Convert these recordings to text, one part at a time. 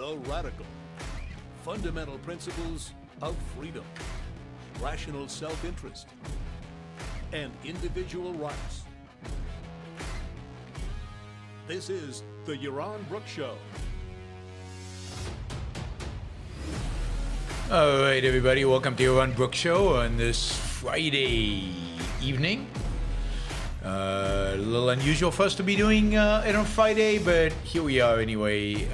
The Radical. Fundamental principles of freedom, rational self-interest, and individual rights. This is the Yaron Brook Show. All right, everybody, welcome to Yaron Brook Show on this Friday evening. A little unusual for us to be doing it on Friday, but here we are anyway.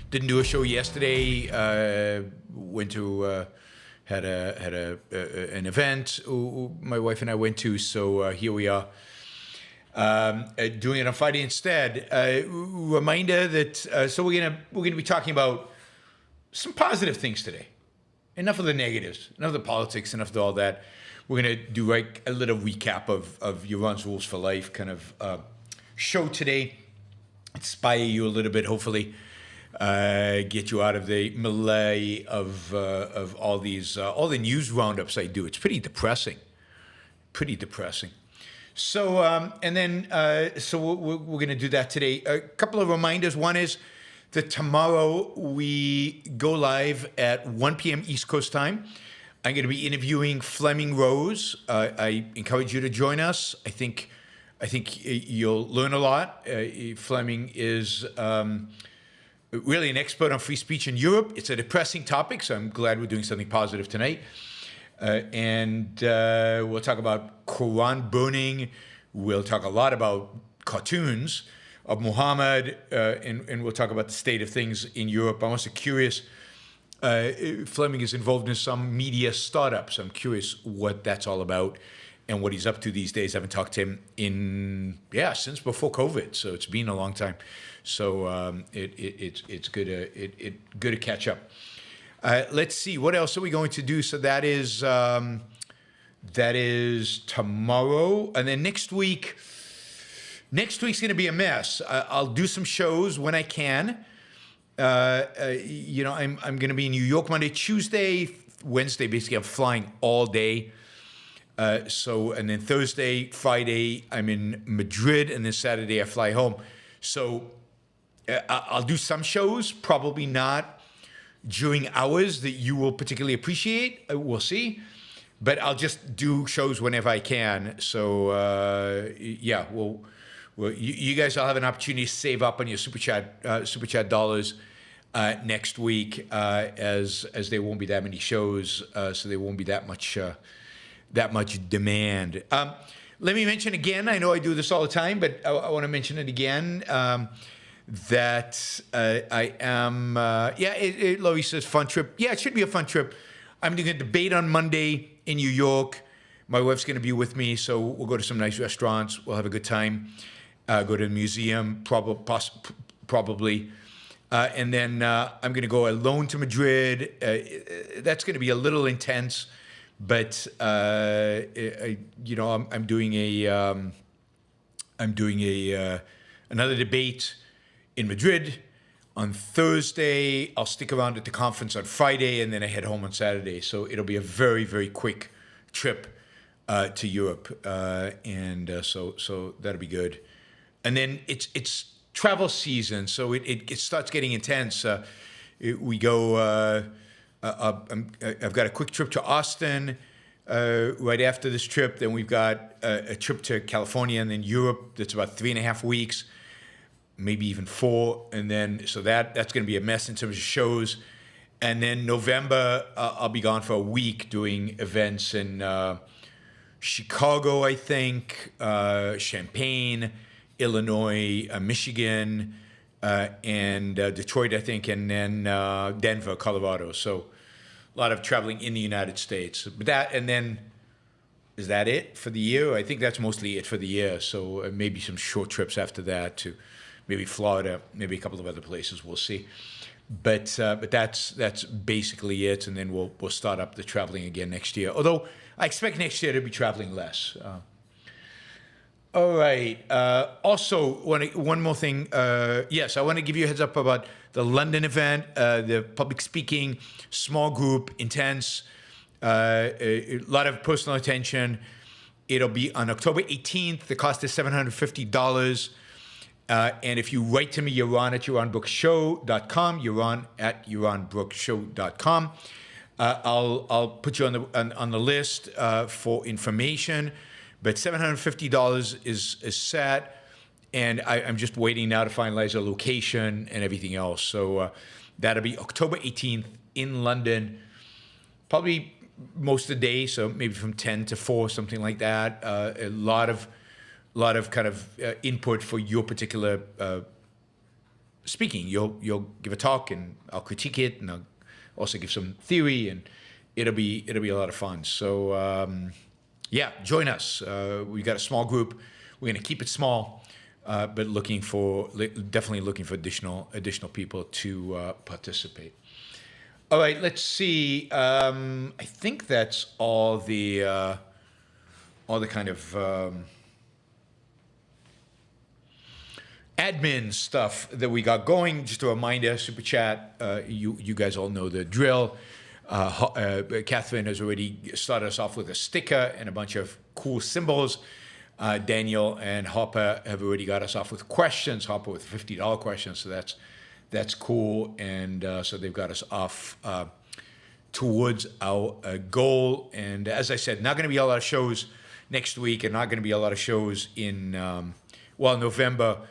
Didn't do a show yesterday. Went to had an event my wife and I went to, so here we are doing it on Friday instead. Reminder that so we're gonna be talking about some positive things today. Enough of the negatives, enough of the politics, enough of all that. We're going to do like a little recap of Yaron's Rules for Life kind of show today. Inspire you a little bit, hopefully. Get you out of the melee of all these, all the news roundups I do. It's pretty depressing. So, so we're going to do that today. A couple of reminders. One is that tomorrow we go live at 1 p.m. East Coast time. I'm going to be interviewing Flemming Rose. I encourage you to join us. I think you'll learn a lot. Flemming is really an expert on free speech in Europe. It's a depressing topic, so I'm glad we're doing something positive tonight. And we'll talk about Quran burning. We'll talk a lot about cartoons of Muhammad, and we'll talk about the state of things in Europe. I'm also curious. Flemming is involved in some media startups. I'm curious what that's all about and what he's up to these days. I haven't talked to him since before COVID, so it's been a long time. So it's good to catch up. Let's see, what else are we going to do? So that is tomorrow, and then next week's going to be a mess. I'll do some shows when I can. I'm going to be in New York Monday, Tuesday, Wednesday. Basically, I'm flying all day. And then Thursday, Friday, I'm in Madrid, and then Saturday I fly home. So I'll do some shows, probably not during hours that you will particularly appreciate. We'll see. But I'll just do shows whenever I can. So, you guys will have an opportunity to save up on your super chat dollars next week, as there won't be that many shows, so there won't be that much demand. Let me mention again. I know I do this all the time, but I want to mention it again. That I am. Laurie says fun trip. Yeah, it should be a fun trip. I'm doing a debate on Monday in New York. My wife's going to be with me, so we'll go to some nice restaurants. We'll have a good time. Go to the museum, probably. And then I'm going to go alone to Madrid. That's going to be a little intense, but I'm doing another debate in Madrid on Thursday. I'll stick around at the conference on Friday, and then I head home on Saturday. So it'll be a very, very quick trip to Europe, so that'll be good. And then it's travel season, so it starts getting intense. We go. I've got a quick trip to Austin right after this trip. Then we've got a trip to California, and then Europe. That's about 3.5 weeks, maybe even 4. And then so that's going to be a mess in terms of shows. And then November, I'll be gone for a week doing events in Chicago, I think, Champaign, Illinois, Michigan, and Detroit, I think, and then Denver, Colorado. So a lot of traveling in the United States. But is that it for the year? I think that's mostly it for the year. So maybe some short trips after that to maybe Florida, maybe a couple of other places. We'll see. But that's basically it, and then we'll start up the traveling again next year. Although I expect next year to be traveling less. All right. Also, one more thing. Yes, I want to give you a heads up about the London event, the public speaking, small group, intense, a lot of personal attention. It'll be on October 18th. The cost is $750. And if you write to me, Yaron at YaronBrookShow.com, Yaron at YaronBrookShow.com, I'll put you on the list for information. But $750 is set. And I'm just waiting now to finalize a location and everything else. So that'll be October 18th in London, probably most of the day, so maybe from 10 to 4, something like that. A lot of kind of input for your particular speaking. You'll give a talk, and I'll critique it, and I'll also give some theory, and it'll be a lot of fun. So yeah, join us. We got a small group. We're going to keep it small. But definitely looking for additional people to participate. All right, let's see. I think that's all the kind of admin stuff that we got going. Just a reminder, Super Chat. You guys all know the drill. Catherine has already started us off with a sticker and a bunch of cool symbols. Daniel and Hopper have already got us off with questions. Hopper with $50 questions, so that's cool. And so they've got us off towards our goal. And as I said, not going to be a lot of shows next week, and not going to be a lot of shows in November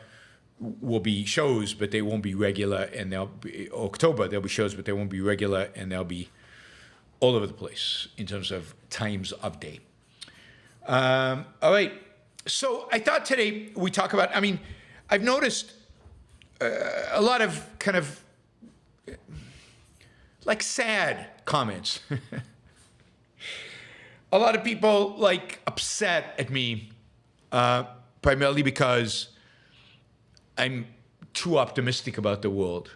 will be shows, but they won't be regular. And October there'll be shows, but they won't be regular, and they'll be all over the place in terms of times of day. All right. So I thought today we talk about, I've noticed a lot of kind of like sad comments. A lot of people like upset at me, primarily because I'm too optimistic about the world,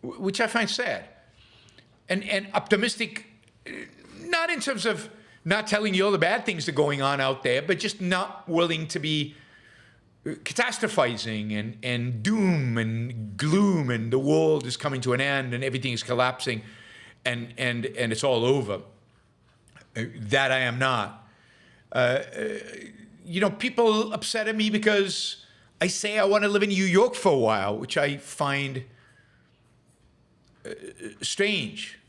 which I find sad. And optimistic, not in terms of not telling you all the bad things that are going on out there, but just not willing to be catastrophizing and doom and gloom, and the world is coming to an end and everything is collapsing and it's all over. That I am not. People upset at me because I say I want to live in New York for a while, which I find strange.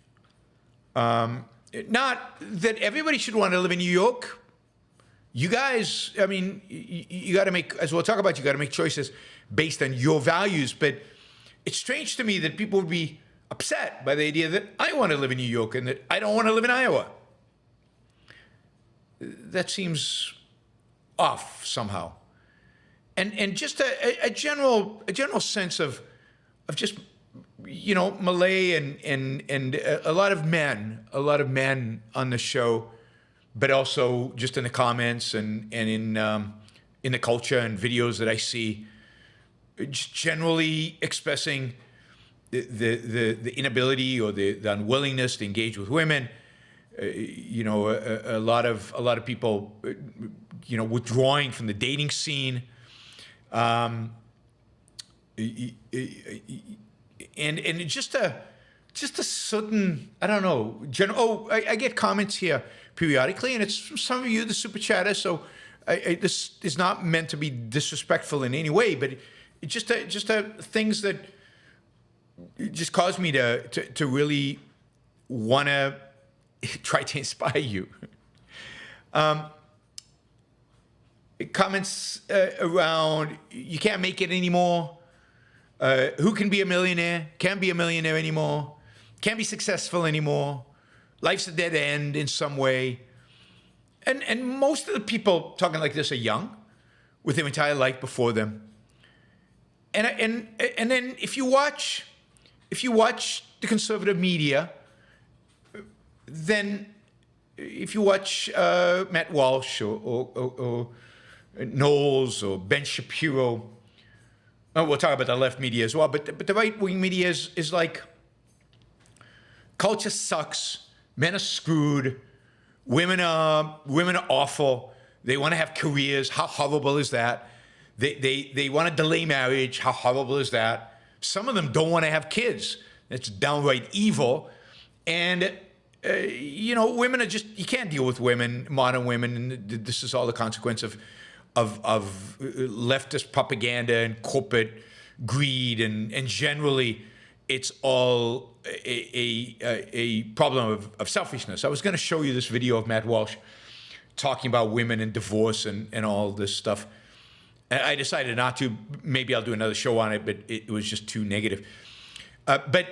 Not that everybody should want to live in New York. You guys, you got to make, as we'll talk about, you got to make choices based on your values. But it's strange to me that people would be upset by the idea that I want to live in New York and that I don't want to live in Iowa. That seems off somehow. And just a general sense of just, Malay and a lot of men on the show, but also just in the comments and in the culture and videos that I see, just generally expressing the inability or the unwillingness to engage with women. A lot of people, withdrawing from the dating scene. And just a certain, I don't know, I get comments here periodically, and it's from some of you, the super chatters, so this is not meant to be disrespectful in any way, but it's just things that just cause me to really want to try to inspire you. Comments around, you can't make it anymore. Who can be a millionaire? Can't be a millionaire anymore. Can't be successful anymore. Life's a dead end in some way. And most of the people talking like this are young, with their entire life before them. And then if you watch the conservative media, then if you watch Matt Walsh or Knowles or Ben Shapiro, we'll talk about the left media as well, but the right-wing media is like, culture sucks, men are screwed, women are awful, they want to have careers, how horrible is that? They want to delay marriage, how horrible is that? Some of them don't want to have kids, it's downright evil. And women are just, you can't deal with women, modern women, and this is all the consequence of leftist propaganda and corporate greed, and generally it's all a problem of selfishness. I was going to show you this video of Matt Walsh talking about women and divorce and all this stuff. And I decided not to. Maybe I'll do another show on it, but it was just too negative. But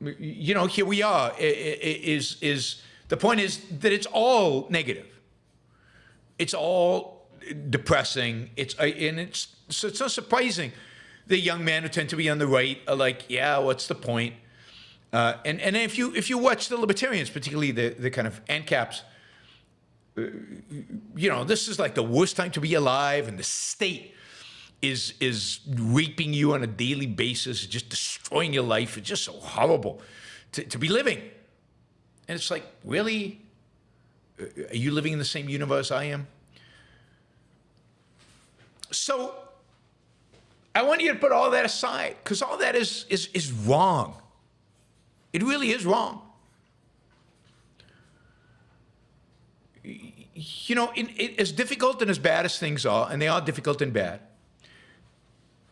you know, here we are. The point is that it's all negative. It's all depressing. So it's not surprising the young men who tend to be on the right are like, yeah, what's the point? And if you watch the libertarians, particularly the kind of ANCAPs, you know, this is like the worst time to be alive, and the state is raping you on a daily basis, just destroying your life. It's just so horrible to be living. And it's like, really? Are you living in the same universe I am? So I want you to put all that aside, because all that is wrong. It really is wrong. You know, as difficult and as bad as things are, and they are difficult and bad,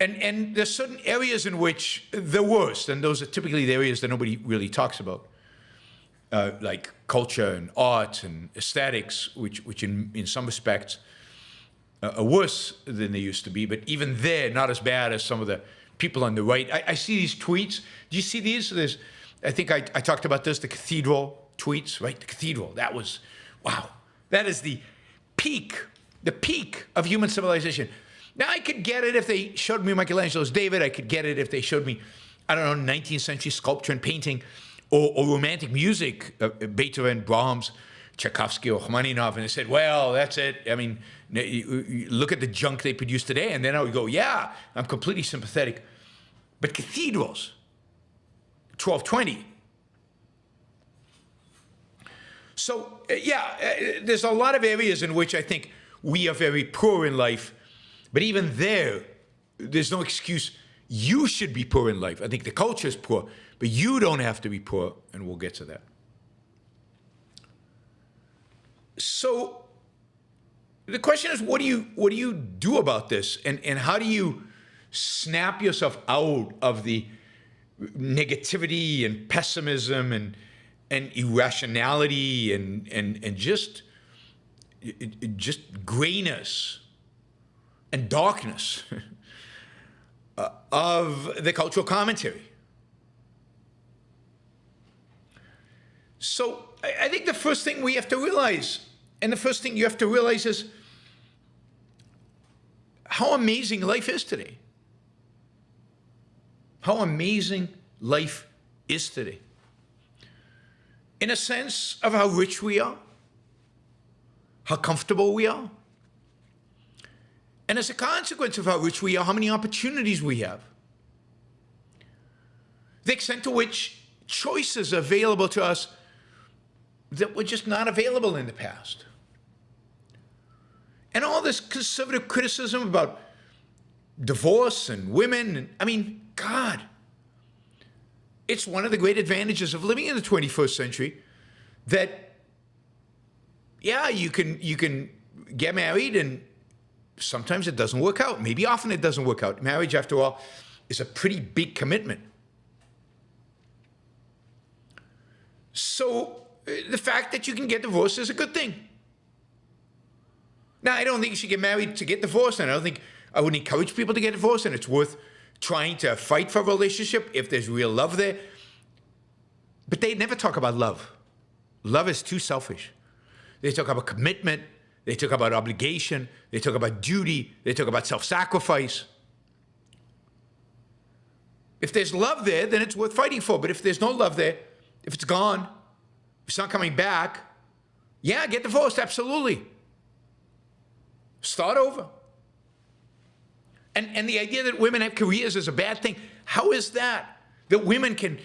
and there's certain areas in which they're worst, and those are typically the areas that nobody really talks about, like culture and art and aesthetics, which in some respects are worse than they used to be, but even they're not as bad as some of the people on the right. I see these tweets. Do you see these? I think I talked about this, the cathedral tweets, right? The cathedral, that was, wow. That is the peak of human civilization. Now, I could get it if they showed me Michelangelo's David. I could get it if they showed me, I don't know, 19th century sculpture and painting, or romantic music, Beethoven, Brahms, Tchaikovsky, or Rachmaninoff, and they said, well, that's it. I mean, look at the junk they produce today, and then I would go, yeah, I'm completely sympathetic. But cathedrals, 1220. So, there's a lot of areas in which I think we are very poor in life, but even there's no excuse. You should be poor in life. I think the culture is poor, but you don't have to be poor, and we'll get to that. So the question is, what do you do about this, and how do you snap yourself out of the negativity and pessimism and irrationality and just grayness and darkness of the cultural commentary? So I think the first thing we have to realize, and the first thing you have to realize, is how amazing life is today. How amazing life is today. In a sense of how rich we are, how comfortable we are, and as a consequence of how rich we are, how many opportunities we have, the extent to which choices are available to us that were just not available in the past. And all this conservative criticism about divorce and women, and, I mean, God, it's one of the great advantages of living in the 21st century that, yeah, you can get married, and sometimes it doesn't work out. Maybe often it doesn't work out. Marriage, after all, is a pretty big commitment. So the fact that you can get divorced is a good thing. Now, I don't think you should get married to get divorced, and I would encourage people to get divorced, and it's worth trying to fight for a relationship if there's real love there. But they never talk about love. Love is too selfish. They talk about commitment. They talk about obligation. They talk about duty. They talk about self-sacrifice. If there's love there, then it's worth fighting for. But if there's no love there, if it's gone, if it's not coming back, yeah, get divorced, absolutely. Start over. And the idea that women have careers is a bad thing. How is that? That women can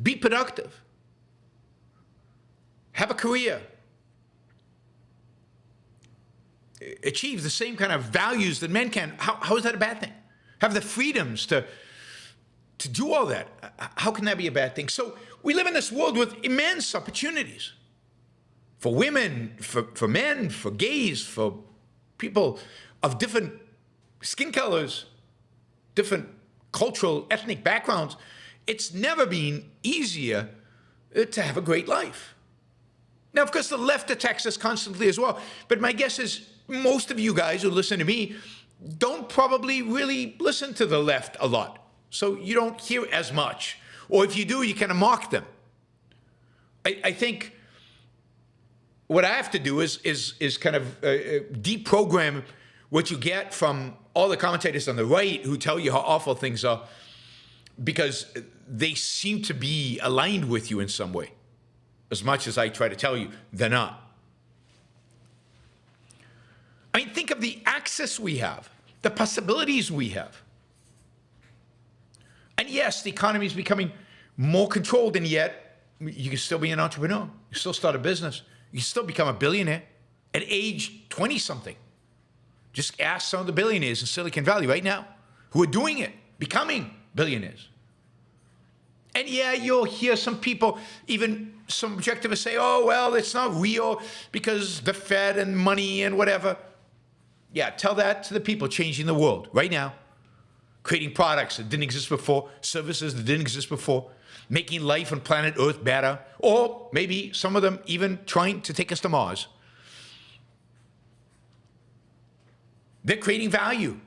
be productive, have a career, achieve the same kind of values that men can. How is that a bad thing? Have the freedoms to to do all that. How can that be a bad thing? So we live in this world with immense opportunities for women, for men, for gays, for people of different skin colors, different cultural, ethnic backgrounds. It's never been easier to have a great life. Now, of course, the left attacks us constantly as well. But my guess is most of you guys who listen to me don't probably really listen to the left a lot. So you don't hear as much. Or if you do, you kind of mock them. I think what I have to do is kind of deprogram what you get from all the commentators on the right who tell you how awful things are, because they seem to be aligned with you in some way. As much as I try to tell you, they're not. I mean, think of the access we have, the possibilities we have. And yes, the economy is becoming more controlled, and yet you can still be an entrepreneur. You still start a business. You can still become a billionaire at age 20-something. Just ask some of the billionaires in Silicon Valley right now who are doing it, becoming billionaires. And yeah, you'll hear some people, even some objectivists say, oh, well, it's not real because the Fed and money and whatever. Yeah, tell that to the people changing the world right now. Creating products that didn't exist before, services that didn't exist before, making life on planet Earth better, or maybe some of them even trying to take us to Mars. They're creating value.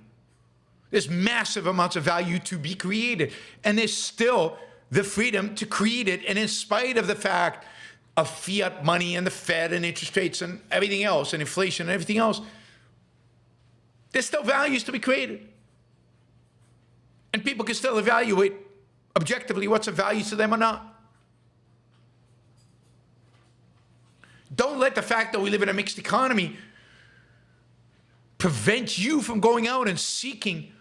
There's massive amounts of value to be created, and there's still the freedom to create it. And in spite of the fact of fiat money and the Fed and interest rates and everything else and inflation and everything else, there's still values to be created. And people can still evaluate objectively what's of value to them or not. Don't let the fact that we live in a mixed economy prevent you from going out and seeking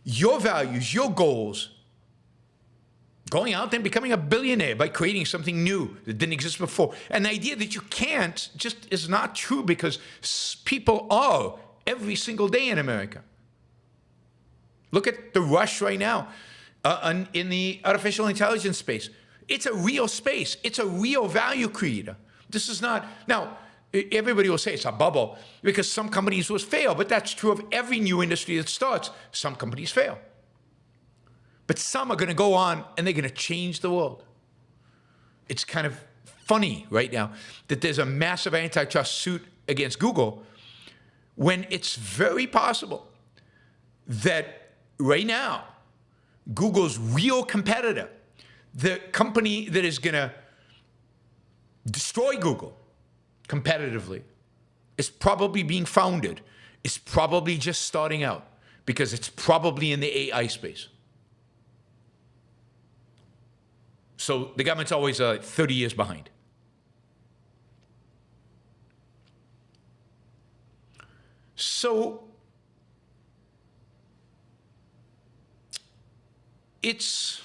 your values, your goals. Going out there and becoming a billionaire by creating something new that didn't exist before. And the idea that you can't just is not true, because people are every single day in America. Look at the rush right now in the artificial intelligence space. It's a real space. It's a real value creator. This is not, now, everybody will say it's a bubble because some companies will fail, but that's true of every new industry that starts. Some companies fail. But some are going to go on and they're going to change the world. It's kind of funny right now that there's a massive antitrust suit against Google when it's very possible that right now, Google's real competitor, the company that is going to destroy Google competitively, is probably being founded, is probably just starting out, because it's probably in the AI space. So the government's always 30 years behind. So it's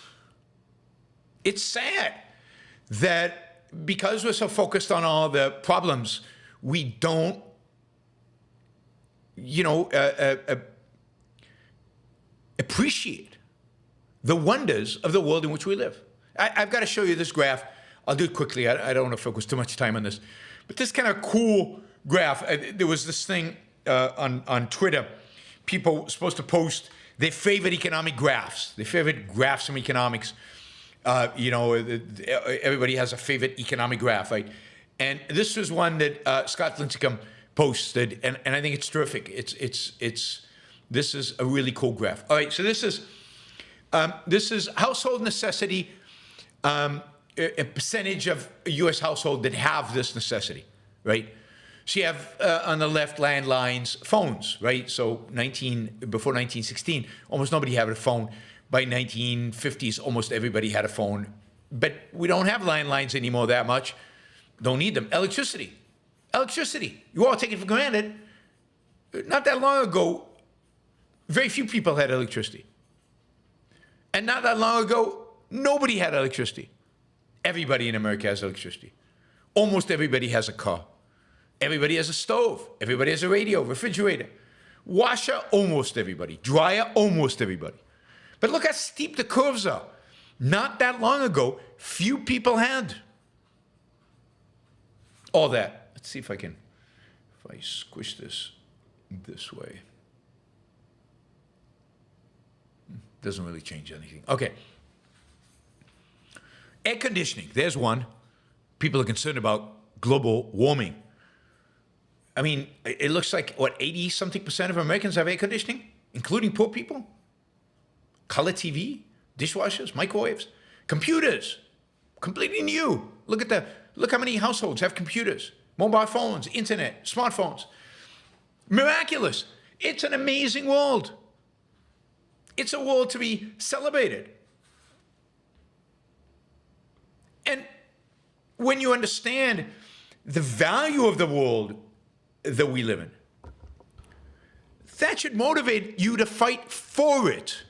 sad that because we're so focused on all the problems, we don't, appreciate the wonders of the world in which we live. I've got to show you this graph. I'll do it quickly. I don't want to focus too much time on this. But this kind of cool graph, there was this thing on Twitter. People were supposed to post their favorite economic graphs, their favorite graphs from economics. Everybody has a favorite economic graph, right? And this was one that Scott Lincecum posted, and I think it's terrific. This is a really cool graph. All right, so this is household necessity, a percentage of a U.S. household that have this necessity, right? So you have on the left landlines, phones, right? So before 1916, almost nobody had a phone. By 1950s, almost everybody had a phone. But we don't have landlines anymore that much. Don't need them. Electricity. You all take it for granted. Not that long ago, very few people had electricity. And not that long ago, nobody had electricity. Everybody in America has electricity. Almost everybody has a car. Everybody has a stove. Everybody has a radio, refrigerator. Washer, almost everybody. Dryer, almost everybody. But look how steep the curves are. Not that long ago, few people had all that. Let's see if I squish this way. Doesn't really change anything. Okay. Air conditioning, there's one. People are concerned about global warming. I mean, it looks like, 80-something% of Americans have air conditioning, including poor people? Color TV, dishwashers, microwaves, computers, completely new. Look how many households have computers, mobile phones, internet, smartphones. Miraculous. It's an amazing world. It's a world to be celebrated. And when you understand the value of the world that we live in, that should motivate you to fight for it,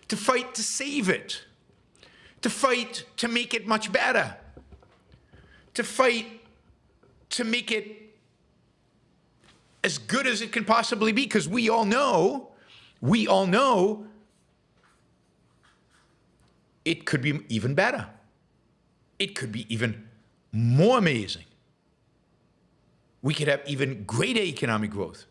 to fight to save it, to fight to make it much better, to fight to make it as good as it can possibly be, because we all know it could be even better. It could be even more amazing. We could have even greater economic growth.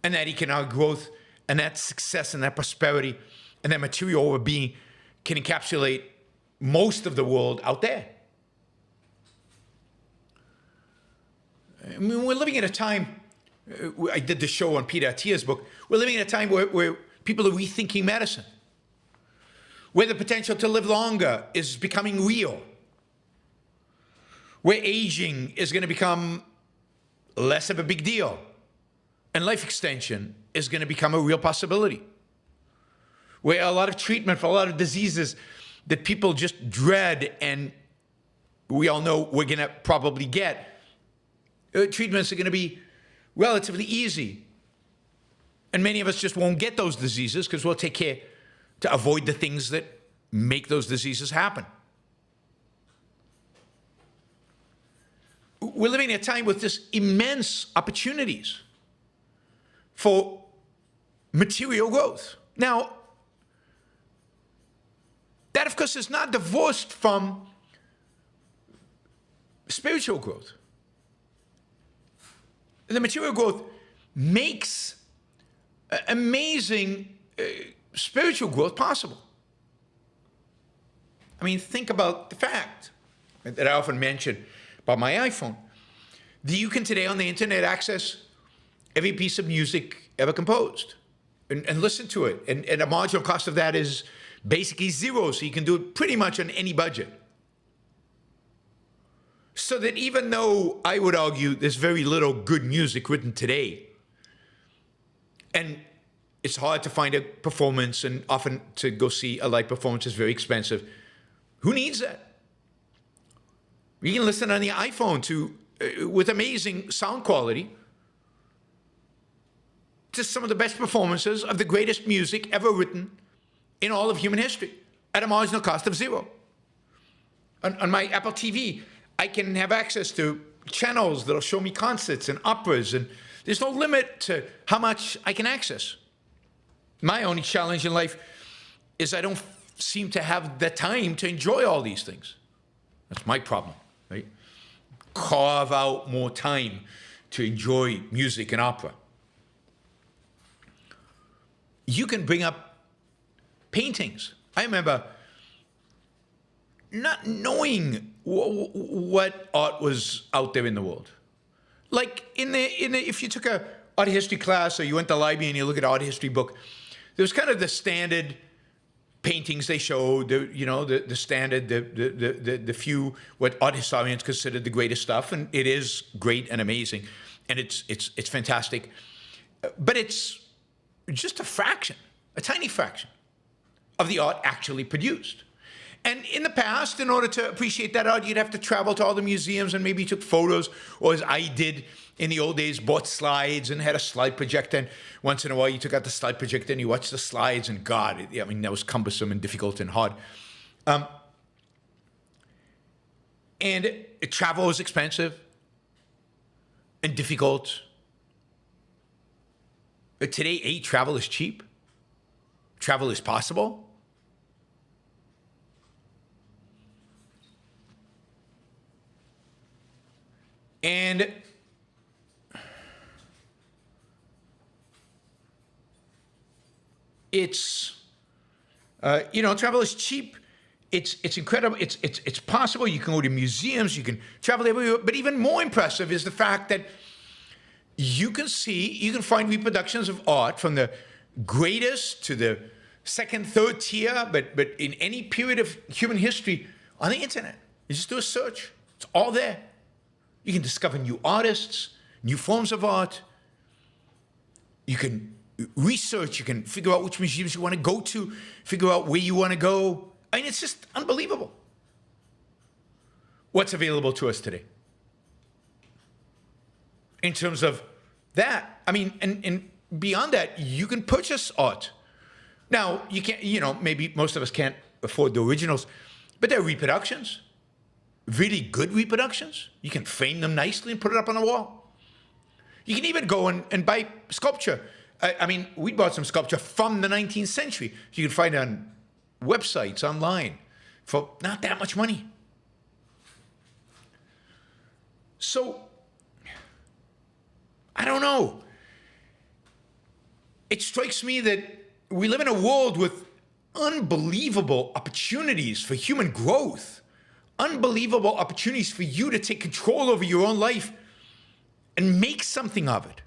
And that economic growth and that success and that prosperity and that material well-being can encapsulate most of the world out there. I mean, we're living at a time, I did the show on Peter Attia's book, we're living at a time where people are rethinking medicine, where the potential to live longer is becoming real, where aging is going to become less of a big deal, and life extension is going to become a real possibility, where a lot of treatment for a lot of diseases that people just dread and we all know we're going to probably get, treatments are going to be relatively easy. And many of us just won't get those diseases because we'll take care to avoid the things that make those diseases happen. We're living in a time with this immense opportunities for material growth. Now, that of course is not divorced from spiritual growth. The material growth makes amazing spiritual growth possible. I mean, think about the fact that I often mention about my iPhone, that you can today on the internet access every piece of music ever composed and listen to it. And the marginal cost of that is basically zero, so you can do it pretty much on any budget. So that even though I would argue there's very little good music written today, and it's hard to find a performance, and often to go see a live performance is very expensive, who needs that? You can listen on the iPhone to, with amazing sound quality, to some of the best performances of the greatest music ever written in all of human history at a marginal cost of zero. On my Apple TV, I can have access to channels that'll show me concerts and operas, and there's no limit to how much I can access. My only challenge in life is I don't seem to have the time to enjoy all these things. That's my problem, right? Carve out more time to enjoy music and opera. You can bring up paintings. I remember not knowing what art was out there in the world. Like if you took a art history class or you went to the library and you look at an art history book, there was kind of the standard paintings they showed, the standard, the few what art historians considered the greatest stuff, and it is great and amazing, and it's fantastic, but it's just a fraction, a tiny fraction of the art actually produced. And in the past, in order to appreciate that art, you'd have to travel to all the museums and maybe took photos, or as I did in the old days, bought slides and had a slide projector. And once in a while, you took out the slide projector and you watched the slides, and God, that was cumbersome and difficult and hard. And travel was expensive and difficult. But today, travel is cheap. travel is possible. And it's, travel is cheap. It's incredible. It's possible. You can go to museums. You can travel everywhere. But even more impressive is the fact that you can find reproductions of art from the greatest to the second, third tier, but in any period of human history on the internet. You just do a search. It's all there. You can discover new artists, new forms of art. You can research. You can figure out which museums you want to go to, figure out where you want to go. I mean, it's just unbelievable what's available to us today. In terms of that, I mean, and beyond that, you can purchase art. Now, you can't, maybe most of us can't afford the originals, but there are reproductions, really good reproductions. You can frame them nicely and put it up on the wall. You can even go and buy sculpture. I mean, we bought some sculpture from the 19th century. You can find it on websites online for not that much money. So, I don't know. It strikes me that we live in a world with unbelievable opportunities for human growth, unbelievable opportunities for you to take control over your own life and make something of it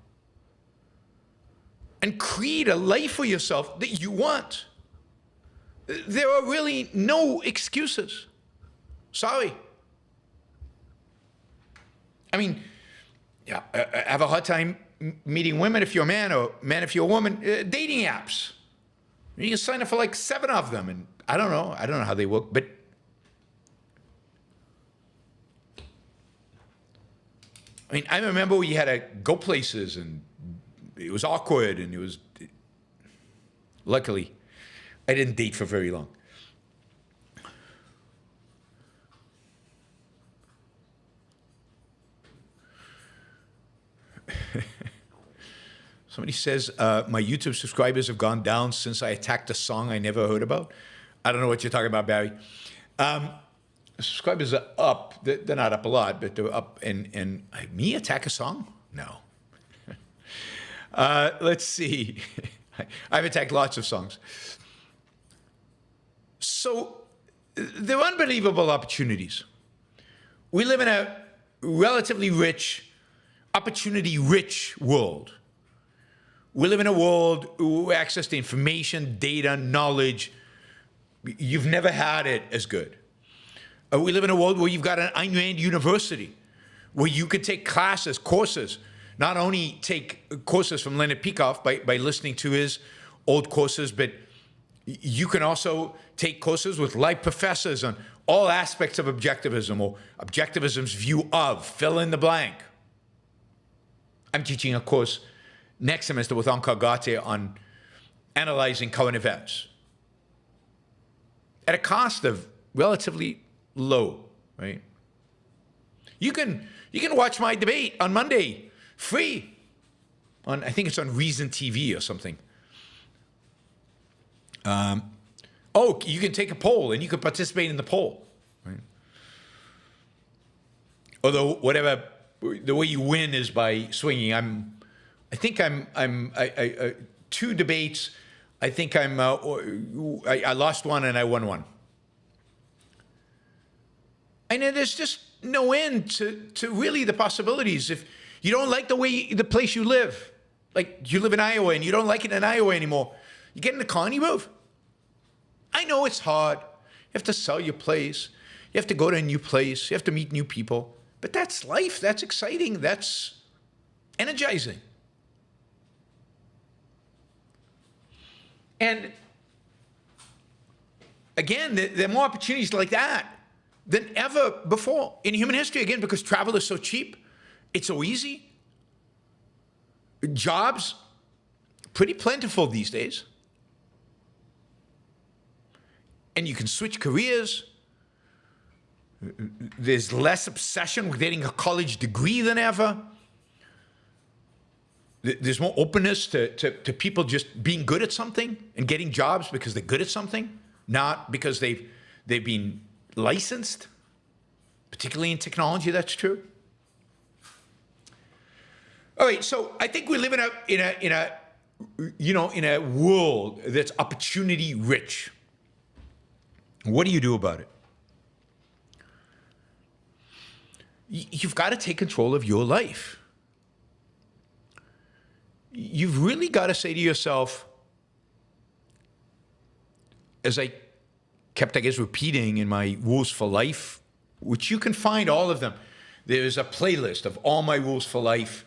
and create a life for yourself that you want. There are really no excuses. Sorry. I mean, yeah, I have a hard time meeting women if you're a man, or man if you're a woman. Dating apps. You can sign up for like 7 of them, and I don't know how they work, but I mean, I remember we had to go places, and it was awkward, and it was. Luckily, I didn't date for very long. Somebody says, my YouTube subscribers have gone down since I attacked a song I never heard about. I don't know what you're talking about, Barry. Subscribers are up. They're not up a lot, but they're up. And me attack a song? No. Let's see. I've attacked lots of songs. So there are unbelievable opportunities. We live in a relatively rich, opportunity-rich world. We live in a world where access to information, data, knowledge, you've never had it as good. We live in a world where you've got an Ayn Rand university, where you can take classes, courses, not only take courses from Leonard Peikoff by listening to his old courses, but you can also take courses with live professors on all aspects of objectivism or objectivism's view of, fill in the blank. I'm teaching a course next semester with Ankar Gate on analyzing current events at a cost of relatively low, right? You can watch my debate on Monday, free, on, I think it's on Reason TV or something. You can take a poll and you can participate in the poll, right? Although whatever, the way you win is by swinging. I think I'm 2 debates. I think I lost 1 and I won 1. And there's just no end to really the possibilities. If you don't like the place you live, like you live in Iowa and you don't like it in Iowa anymore, you get in the car and you move. I know it's hard. You have to sell your place. You have to go to a new place. You have to meet new people. But that's life. That's exciting. That's energizing. And again, there are more opportunities like that than ever before in human history, again, because travel is so cheap, it's so easy. Jobs, pretty plentiful these days. And you can switch careers. There's less obsession with getting a college degree than ever. There's more openness to people just being good at something and getting jobs because they're good at something, not because they've been licensed. Particularly in technology, that's true. All right, so I think we live in a world that's opportunity rich. What do you do about it? You've got to take control of your life. You've really got to say to yourself, as I kept, I guess, repeating in my Rules for Life, which you can find all of them. There's a playlist of all my Rules for Life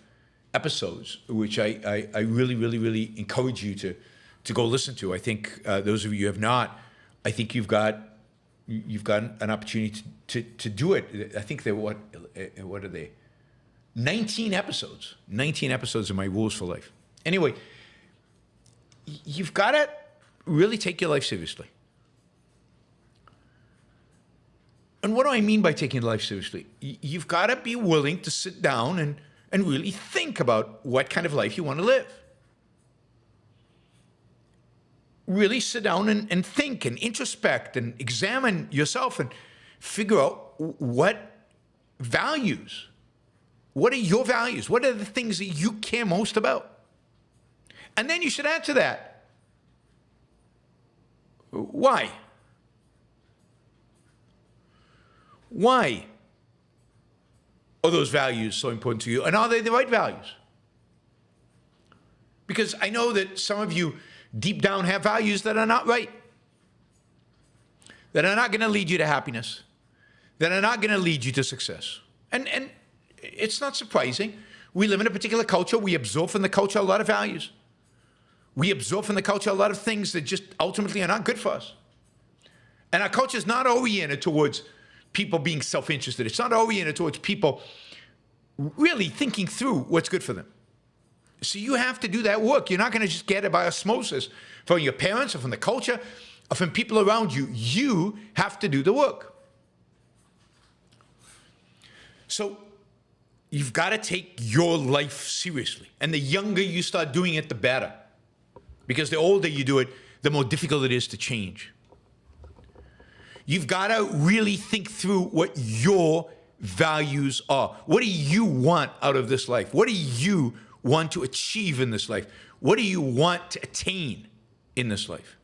episodes, which I really, really, really encourage you to go listen to. I think those of you who have not, I think you've got an opportunity to do it. I think they're what are they? 19 episodes. 19 episodes of my Rules for Life. Anyway, you've got to really take your life seriously. And what do I mean by taking life seriously? You've got to be willing to sit down and really think about what kind of life you want to live. Really sit down and think and introspect and examine yourself and figure out what values, what are your values? What are the things that you care most about? And then you should answer that. Why? Why are those values so important to you? And are they the right values? Because I know that some of you deep down have values that are not right, that are not going to lead you to happiness, that are not going to lead you to success. And it's not surprising. We live in a particular culture. We absorb from the culture a lot of values. We absorb from the culture a lot of things that just ultimately are not good for us. And our culture is not oriented towards people being self-interested. It's not oriented towards people really thinking through what's good for them. So you have to do that work. You're not going to just get it by osmosis from your parents or from the culture or from people around you. You have to do the work. So you've got to take your life seriously. And the younger you start doing it, the better. Because the older you do it, the more difficult it is to change. You've got to really think through what your values are. What do you want out of this life? What do you want to achieve in this life? What do you want to attain in this life?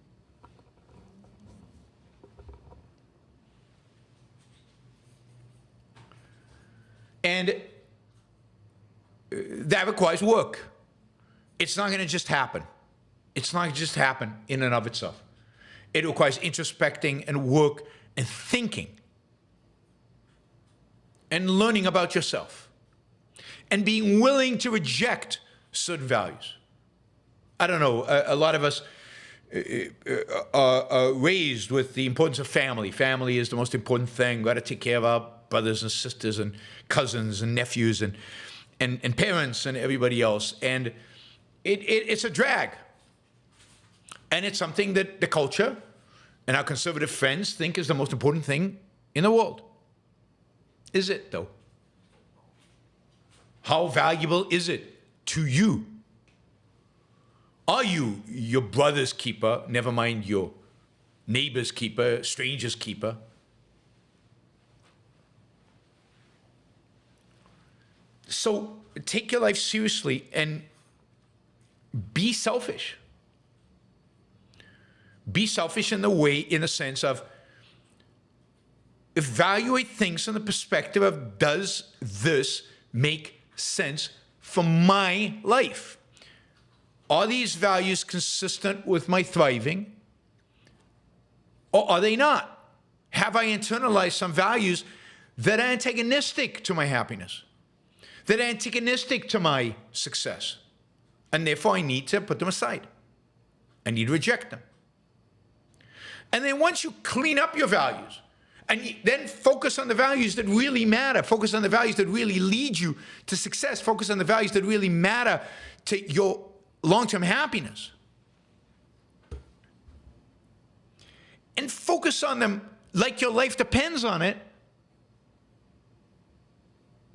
And that requires work. It's not going to just happen. It's not going to just happen in and of itself. It requires introspecting and work and thinking and learning about yourself and being willing to reject certain values. I don't know, a lot of us are raised with the importance of family. Family is the most important thing. We've got to take care of our brothers and sisters and cousins and nephews and parents and everybody else. And it's a drag. And it's something that the culture and our conservative friends think is the most important thing in the world. Is it, though? How valuable is it to you? Are you your brother's keeper, never mind your neighbor's keeper, stranger's keeper? So take your life seriously and be selfish. Be selfish in the sense of evaluate things from the perspective of, does this make sense for my life? Are these values consistent with my thriving? Or are they not? Have I internalized some values that are antagonistic to my happiness? That are antagonistic to my success? And therefore I need to put them aside. I need to reject them. And then once you clean up your values, and then focus on the values that really matter, focus on the values that really lead you to success, focus on the values that really matter to your long-term happiness. And focus on them like your life depends on it,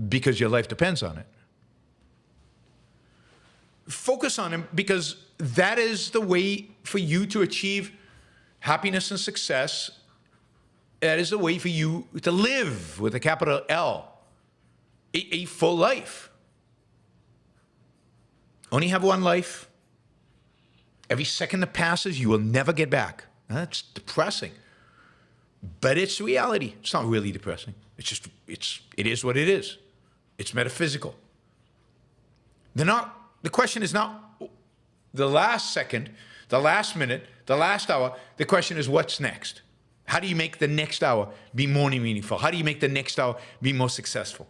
because your life depends on it. Focus on them, because that is the way for you to achieve happiness and success. That is the way for you to live with a capital L, a full life. Only have one life. Every second that passes, you will never get back. That's depressing. But it's reality. It's not really depressing. It is what it is. It's metaphysical. The question is not the last second, the last minute, the last hour. The question is, what's next? How do you make the next hour be more meaningful? How do you make the next hour be more successful?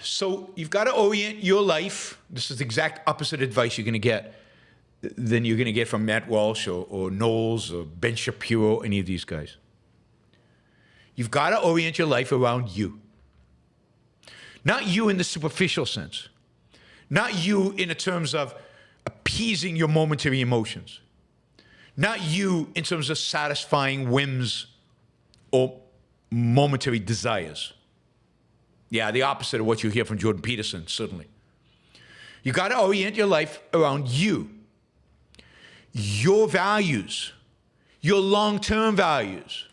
So you've got to orient your life. This is the exact opposite advice you're going to get than you're going to get from Matt Walsh or Knowles or Ben Shapiro, any of these guys. You've got to orient your life around you. Not you in the superficial sense. Not you in the terms of appeasing your momentary emotions. Not you in terms of satisfying whims or momentary desires. Yeah, the opposite of what you hear from Jordan Peterson, certainly. You got to orient your life around you, your values, your long-term values,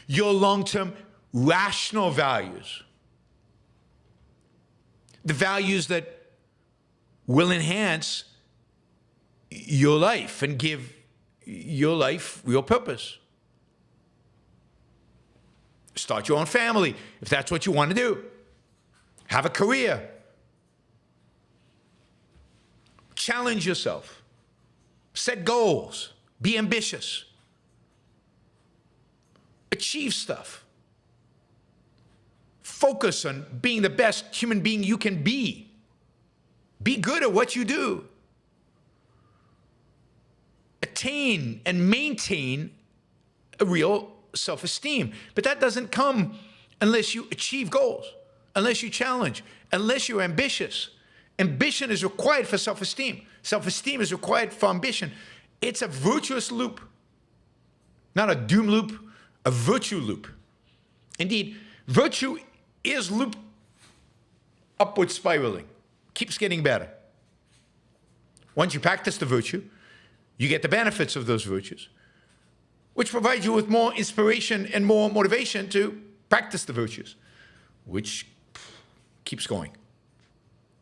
your long-term rational values, the values that will enhance your life and give your life real purpose. Start your own family if that's what you want to do. Have a career. Challenge yourself. Set goals. Be ambitious. Achieve stuff. Focus on being the best human being you can be. Be good at what you do. Attain and maintain a real self-esteem. But that doesn't come unless you achieve goals, unless you challenge, unless you're ambitious. Ambition is required for self-esteem. Self-esteem is required for ambition. It's a virtuous loop. Not a doom loop, a virtue loop. Indeed, virtue is loop upward spiraling. Keeps getting better. Once you practice the virtue, you get the benefits of those virtues, which provide you with more inspiration and more motivation to practice the virtues, which keeps going.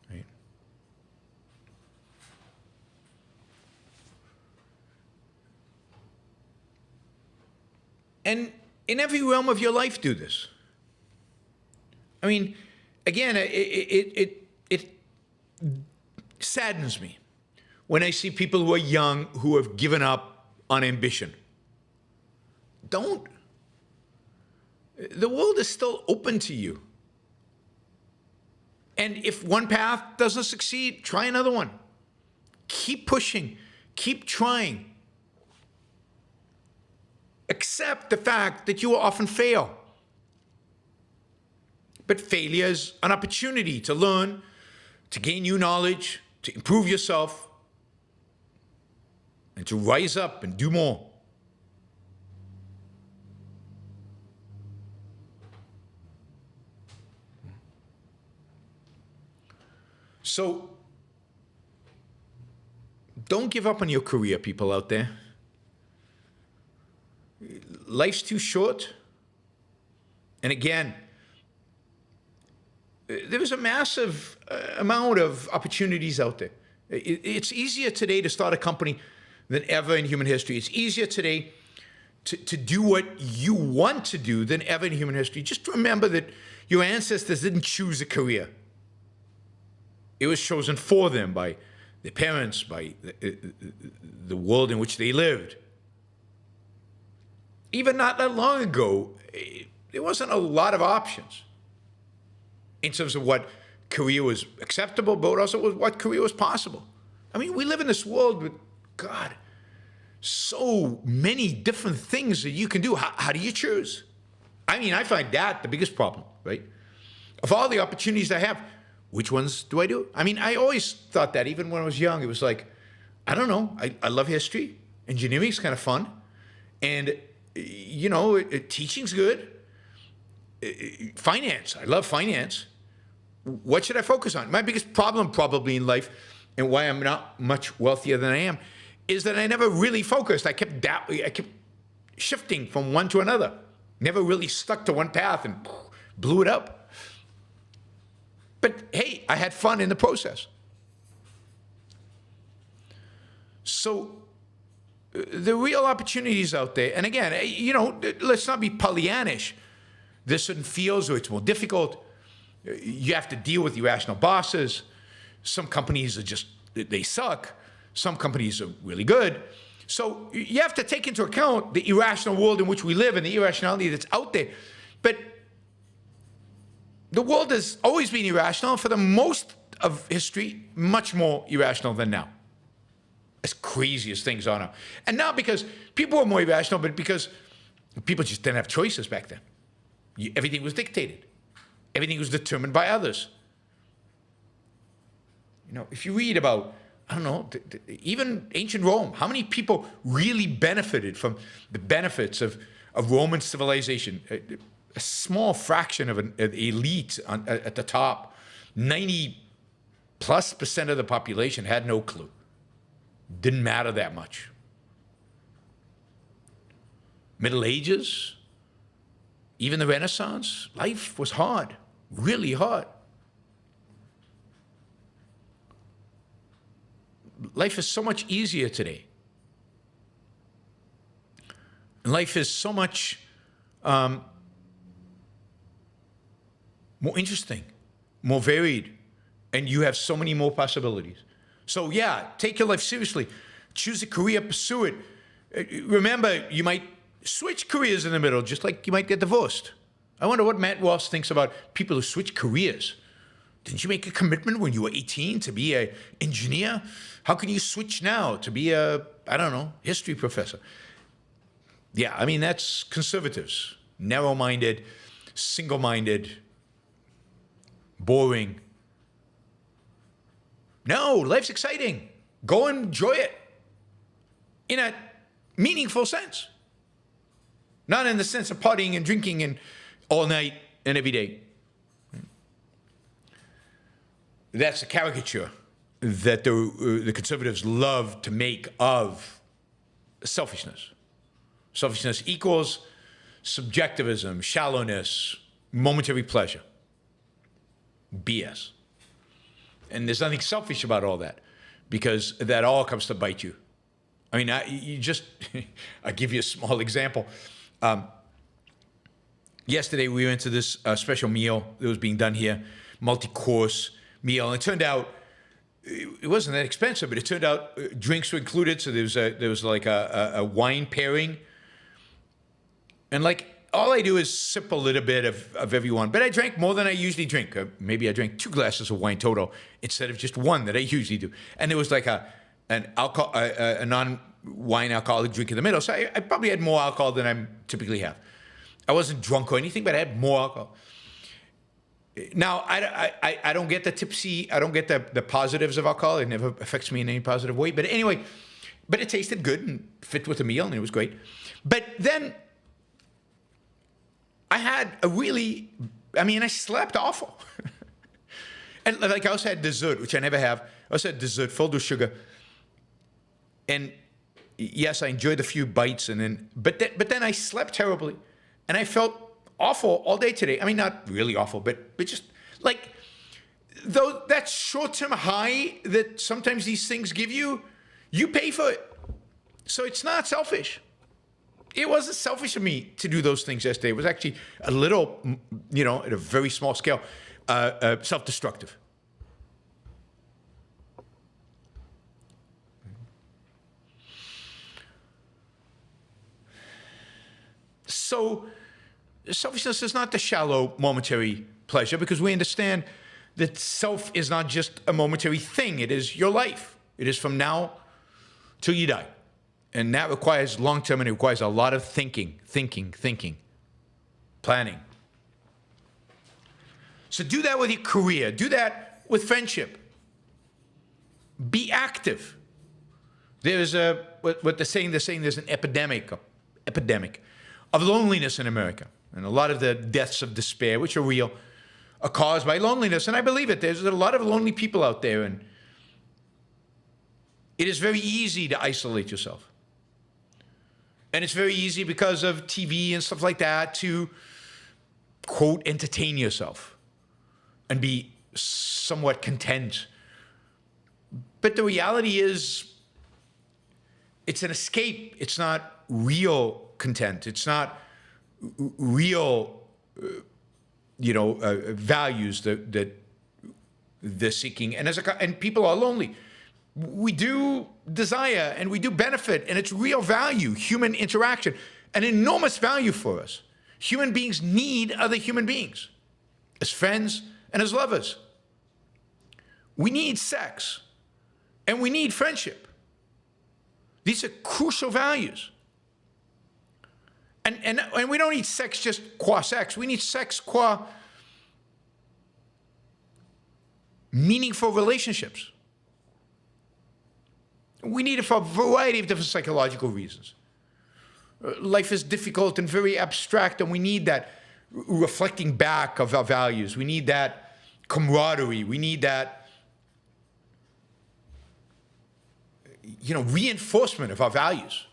Right? And in every realm of your life, do this. I mean, again, it saddens me when I see people who are young who have given up on ambition. Don't. The world is still open to you. And if one path doesn't succeed, try another one. Keep pushing. Keep trying. Accept the fact that you will often fail. But failure is an opportunity to learn, to gain new knowledge, to improve yourself, and to rise up and do more. So, don't give up on your career, people out there. Life's too short. And again, there is a massive amount of opportunities out there. It's easier today to start a company than ever in human history. It's easier today to do what you want to do than ever in human history. Just remember that your ancestors didn't choose a career. It was chosen for them by their parents, by the world in which they lived. Even not that long ago, there wasn't a lot of options in terms of what career was acceptable, but also what career was possible. I mean, we live in this world with, God, so many different things that you can do. How do you choose? I mean, I find that the biggest problem, right? Of all the opportunities I have, which ones do I do? I mean, I always thought that even when I was young, it was like, I don't know, I love history. Engineering's kind of fun. And, you know, teaching's good. finance. I love finance. What should I focus on? My biggest problem probably in life, and why I'm not much wealthier than I am, is that I never really focused. I kept shifting from one to another. Never really stuck to one path and blew it up. But hey, I had fun in the process. So the real opportunities out there, and again, let's not be Pollyannish. There's certain fields where it's more difficult. You have to deal with irrational bosses. Some companies are they suck. Some companies are really good. So you have to take into account the irrational world in which we live and the irrationality that's out there. But the world has always been irrational, for the most of history, much more irrational than now. As crazy as things are now. And not because people were more irrational, but because people just didn't have choices back then. Everything was dictated. Everything was determined by others. If you read about, I don't know, even ancient Rome, how many people really benefited from the benefits of Roman civilization? A small fraction of an elite at the top. 90+% of the population had no clue. Didn't matter that much. Middle Ages, even the Renaissance, life was hard, really hard. Life is so much easier today. Life is so much more interesting, more varied, and you have so many more possibilities. So yeah, take your life seriously. Choose a career, pursue it. Remember, you might switch careers in the middle, just like you might get divorced. I wonder what Matt Walsh thinks about people who switch careers. Didn't you make a commitment when you were 18 to be an engineer? How can you switch now to be a, I don't know, history professor? Yeah, I mean, that's conservatives. Narrow-minded, single-minded, boring. No, life's exciting. Go and enjoy it in a meaningful sense. Not in the sense of partying and drinking and all night and every day. That's a caricature that the conservatives love to make of selfishness. Selfishness equals subjectivism, shallowness, momentary pleasure. BS. And there's nothing selfish about all that, because that all comes to bite you. I mean, I'll give you a small example. Yesterday, we went to this special meal that was being done here, multi-course meal. And it turned out, it wasn't that expensive, but it turned out drinks were included. So there was like a wine pairing. And like, all I do is sip a little bit of every one. But I drank more than I usually drink. Maybe I drank 2 glasses of wine total instead of just one that I usually do. And there was like a non-wine alcoholic drink in the middle. So I probably had more alcohol than I typically have. I wasn't drunk or anything, but I had more alcohol. Now, I don't get the tipsy, I don't get the positives of alcohol. It never affects me in any positive way. But anyway, it tasted good and fit with the meal, and it was great. But then I had I slept awful. And like I also had dessert, which I never have. I also had dessert filled with sugar. And yes, I enjoyed a few bites, but then I slept terribly. And I felt awful all day today. I mean, not really awful, but just like, though that short-term high that sometimes these things give you, you pay for it. So it's not selfish. It wasn't selfish of me to do those things yesterday. It was actually a little, at a very small scale, self-destructive. So selfishness is not the shallow, momentary pleasure, because we understand that self is not just a momentary thing. It is your life. It is from now till you die. And that requires long-term, and it requires a lot of thinking, planning. So do that with your career. Do that with friendship. Be active. There's what they're saying there's an epidemic of loneliness in America. And a lot of the deaths of despair, which are real, are caused by loneliness. And I believe it. There's a lot of lonely people out there, and it is very easy to isolate yourself. And it's very easy because of TV and stuff like that to, quote, entertain yourself and be somewhat content. But the reality is, it's an escape. It's not real content. It's not real, values that they're seeking. And people are lonely. We do desire and we do benefit, and it's real value, human interaction, an enormous value for us. Human beings need other human beings as friends and as lovers. We need sex and we need friendship. These are crucial values. And we don't need sex just qua sex. We need sex qua meaningful relationships. We need it for a variety of different psychological reasons. Life is difficult and very abstract, and we need that reflecting back of our values. We need that camaraderie. We need that, reinforcement of our values.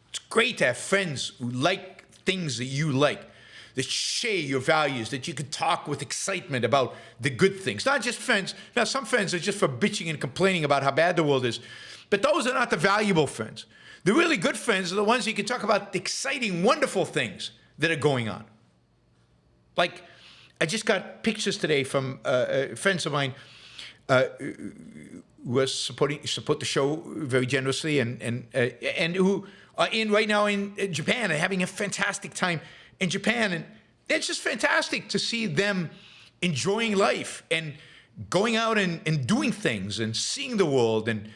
It's great to have friends who like things that you like, that share your values, that you can talk with excitement about the good things. Not just friends. Now, some friends are just for bitching and complaining about how bad the world is. But those are not the valuable friends. The really good friends are the ones you can talk about the exciting, wonderful things that are going on. Like, I just got pictures today from friends of mine who support the show very generously and who are right now in Japan and having a fantastic time in Japan. And it's just fantastic to see them enjoying life and going out and doing things and seeing the world. And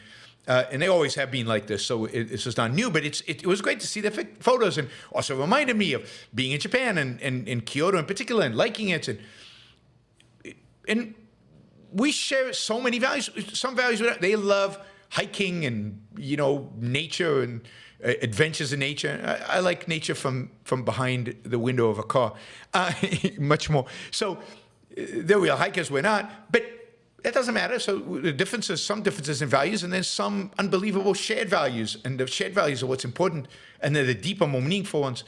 they always have been like this, so it's just not new. But it was great to see their photos, and also reminded me of being in Japan and in Kyoto in particular and liking it. And we share so many values. Some values, they love hiking and nature and adventures in nature. I like nature from behind the window of a car much more. So they're real hikers, we're not. But that doesn't matter. So the differences, some differences in values, and then some unbelievable shared values. And the shared values are what's important, and they're the deeper, more meaningful ones.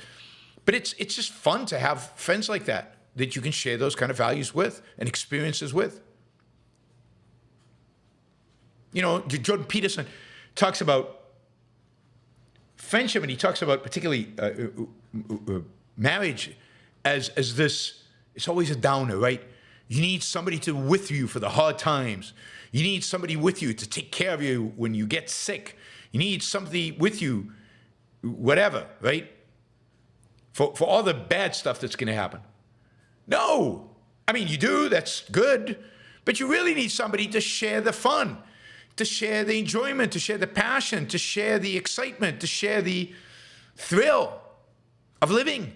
But it's just fun to have friends like that you can share those kind of values with and experiences with. Jordan Peterson talks about friendship, and he talks about particularly marriage as this. It's always a downer, right? You need somebody with you for the hard times. You need somebody with you to take care of you when you get sick. You need somebody with you, whatever, right? For all the bad stuff that's going to happen. No. I mean, you do, that's good. But you really need somebody to share the fun, to share the enjoyment, to share the passion, to share the excitement, to share the thrill of living.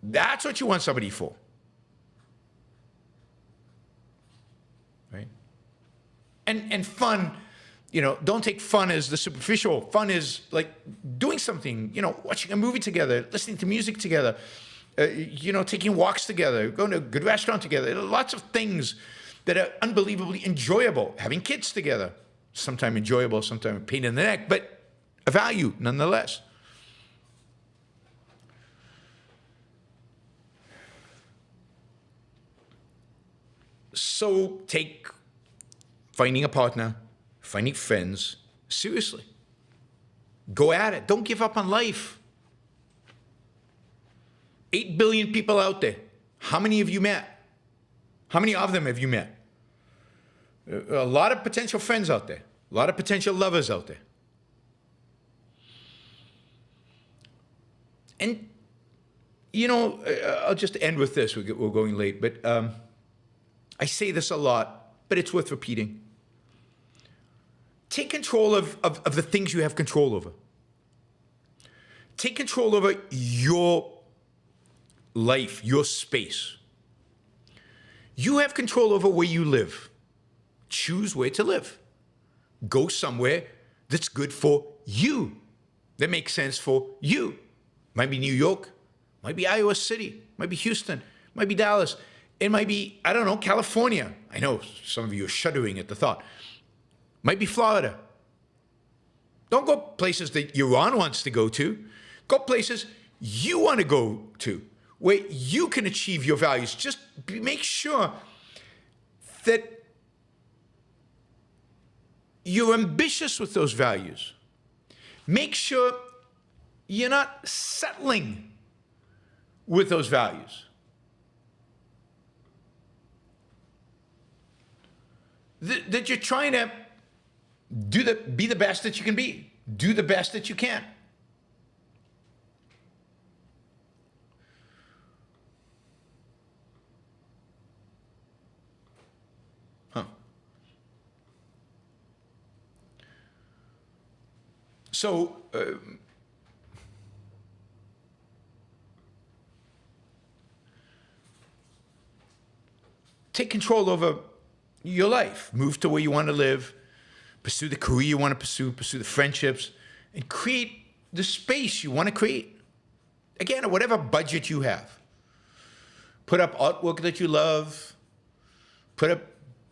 That's what you want somebody for. Right? And fun, don't take fun as the superficial. Fun is like doing something, watching a movie together, listening to music together, taking walks together, going to a good restaurant together. There are lots of things that are unbelievably enjoyable. Having kids together, sometimes enjoyable, sometimes a pain in the neck, but a value nonetheless. So take finding a partner, finding friends seriously. Go at it. Don't give up on life. 8 billion people out there. How many have you met? How many of them have you met? A lot of potential friends out there. A lot of potential lovers out there. And, I'll just end with this. We're going late, but I say this a lot, but it's worth repeating. Take control of the things you have control over. Take control over your life, your space. You have control over where you live. Choose where to live. Go somewhere that's good for you, that makes sense for you. Might be New York, might be Iowa City, might be Houston, might be Dallas. It might be, I don't know, California. I know some of you are shuddering at the thought. Might be Florida. Don't go places that Yaron wants to go to. Go places you want to go to, where you can achieve your values. Just make sure that you're ambitious with those values. Make sure you're not settling with those values. That you're trying to be the best that you can be. Do the best that you can. So, take control over your life. Move to where you want to live. Pursue the career you want to pursue. Pursue the friendships. And create the space you want to create. Again, at whatever budget you have. Put up artwork that you love.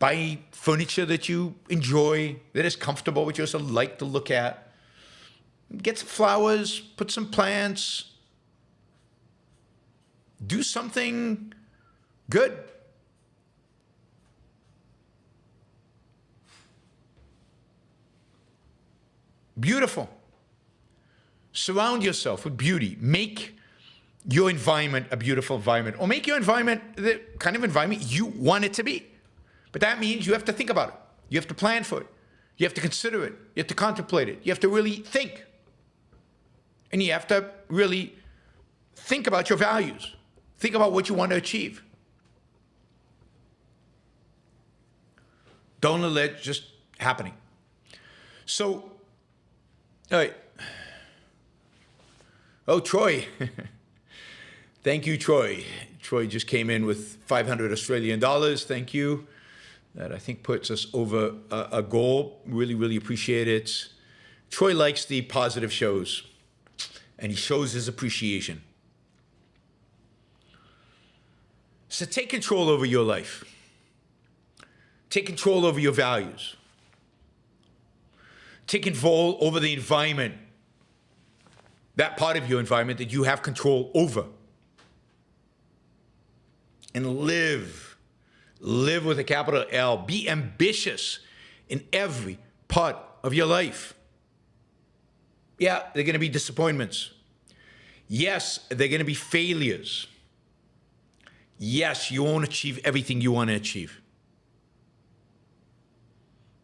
Buy furniture that you enjoy, that is comfortable, which you also like to look at. Get some flowers, put some plants. Do something good. Beautiful. Surround yourself with beauty. Make your environment a beautiful environment, or make your environment the kind of environment you want it to be. But that means you have to think about it. You have to plan for it. You have to consider it. You have to contemplate it. You have to really think. And you have to really think about your values. Think about what you want to achieve. Don't let it just happening. So, all right. Oh, Troy. Thank you, Troy. Troy just came in with 500 Australian dollars. Thank you. That I think puts us over a goal. Really, really appreciate it. Troy likes the positive shows, and he shows his appreciation. So take control over your life. Take control over your values. Take control over the environment, that part of your environment that you have control over. And live with a capital L. Be ambitious in every part of your life. Yeah, there are going to be disappointments. Yes, there are going to be failures. Yes, you won't achieve everything you want to achieve.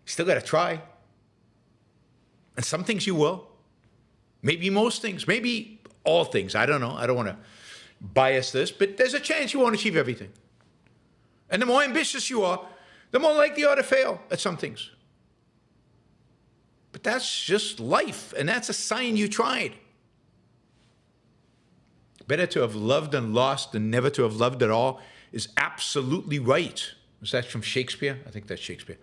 You still got to try. And some things you will. Maybe most things. Maybe all things. I don't know. I don't want to bias this, but there's a chance you won't achieve everything. And the more ambitious you are, the more likely you are to fail at some things. But that's just life, and that's a sign you tried. Better to have loved and lost than never to have loved at all is absolutely right. Was that from Shakespeare? I think that's Shakespeare.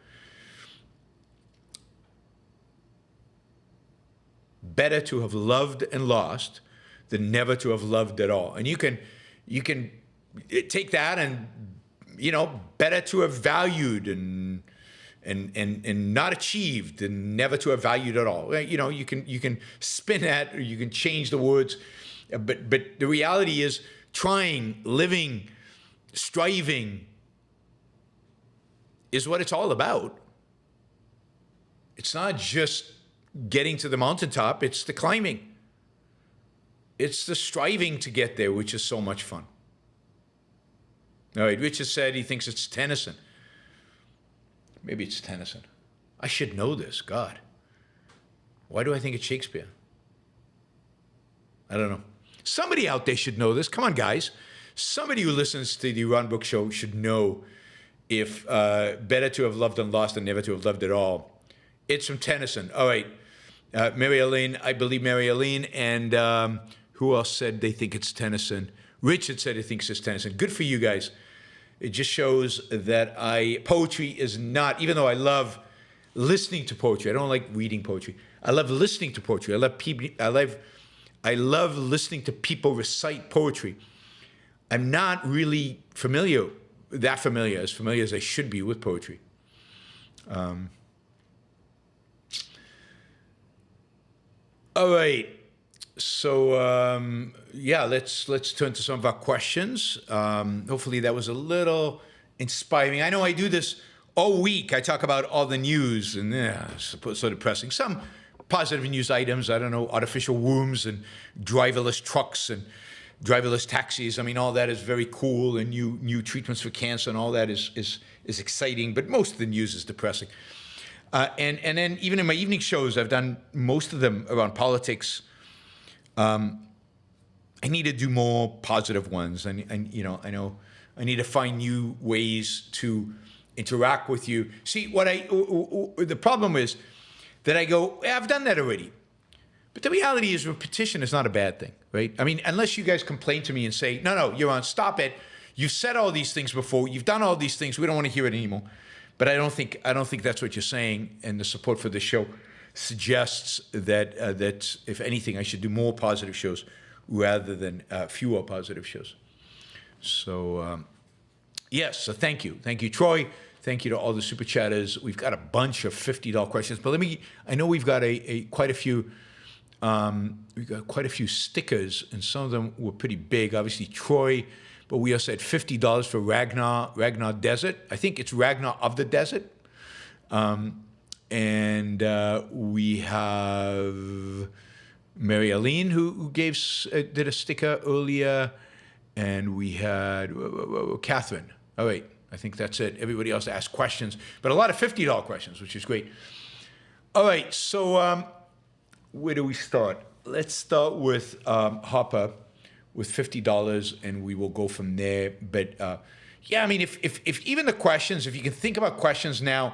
Better to have loved and lost than never to have loved at all. And you can take that and, better to have valued and not achieved than never to have valued at all. You can spin that, or you can change the words, but the reality is trying, living, striving is what it's all about. It's not just getting to the mountaintop, it's the climbing. It's the striving to get there, which is so much fun. All right, Richard said he thinks it's Tennyson. Maybe it's Tennyson. I should know this, God. Why do I think it's Shakespeare? I don't know. Somebody out there should know this. Come on, guys. Somebody who listens to the Yaron Brook show should know if better to have loved and lost than never to have loved at all. It's from Tennyson. All right. Mary Elaine, I believe Mary Elaine, and who else said they think it's Tennyson? Richard said he thinks it's Tennyson. Good for you guys. It just shows that poetry is not, even though I love listening to poetry, I don't like reading poetry. I love listening to poetry. I love I love listening to people recite poetry. I'm not really as familiar as I should be with poetry. All right. So yeah, let's turn to some of our questions. Hopefully that was a little inspiring. I know I do this all week. I talk about all the news, and it's so depressing. Some positive news items. I don't know, artificial wombs and driverless trucks and driverless taxis. I mean, all that is very cool, and new treatments for cancer, and all that is exciting. But most of the news is depressing. And then even in my evening shows, I've done most of them around politics. I need to do more positive ones, and I know I need to find new ways to interact with you. See, the problem is that I go, I've done that already. But the reality is repetition is not a bad thing, right? I mean, unless you guys complain to me and say, no, Yaron, stop it. You've said all these things before. You've done all these things. We don't want to hear it anymore. But I don't think that's what you're saying. And the support for this show suggests that if anything, I should do more positive shows rather than fewer positive shows. So yes, so thank you, Troy. Thank you to all the super chatters. We've got a bunch of $50 questions, but I know we've got quite a few. We've got quite a few stickers, and some of them were pretty big. Obviously, Troy, but we also had $50 for Ragnar Desert. I think it's Ragnar of the Desert. And we have Mary Aline who did a sticker earlier, and we had Catherine. Oh wait, I think that's it. Everybody else asked questions, but a lot of $50 questions, which is great. All right, so where do we start? Let's start with Harper with $50, and we will go from there. But yeah, I mean, if even the questions, if you can think about questions now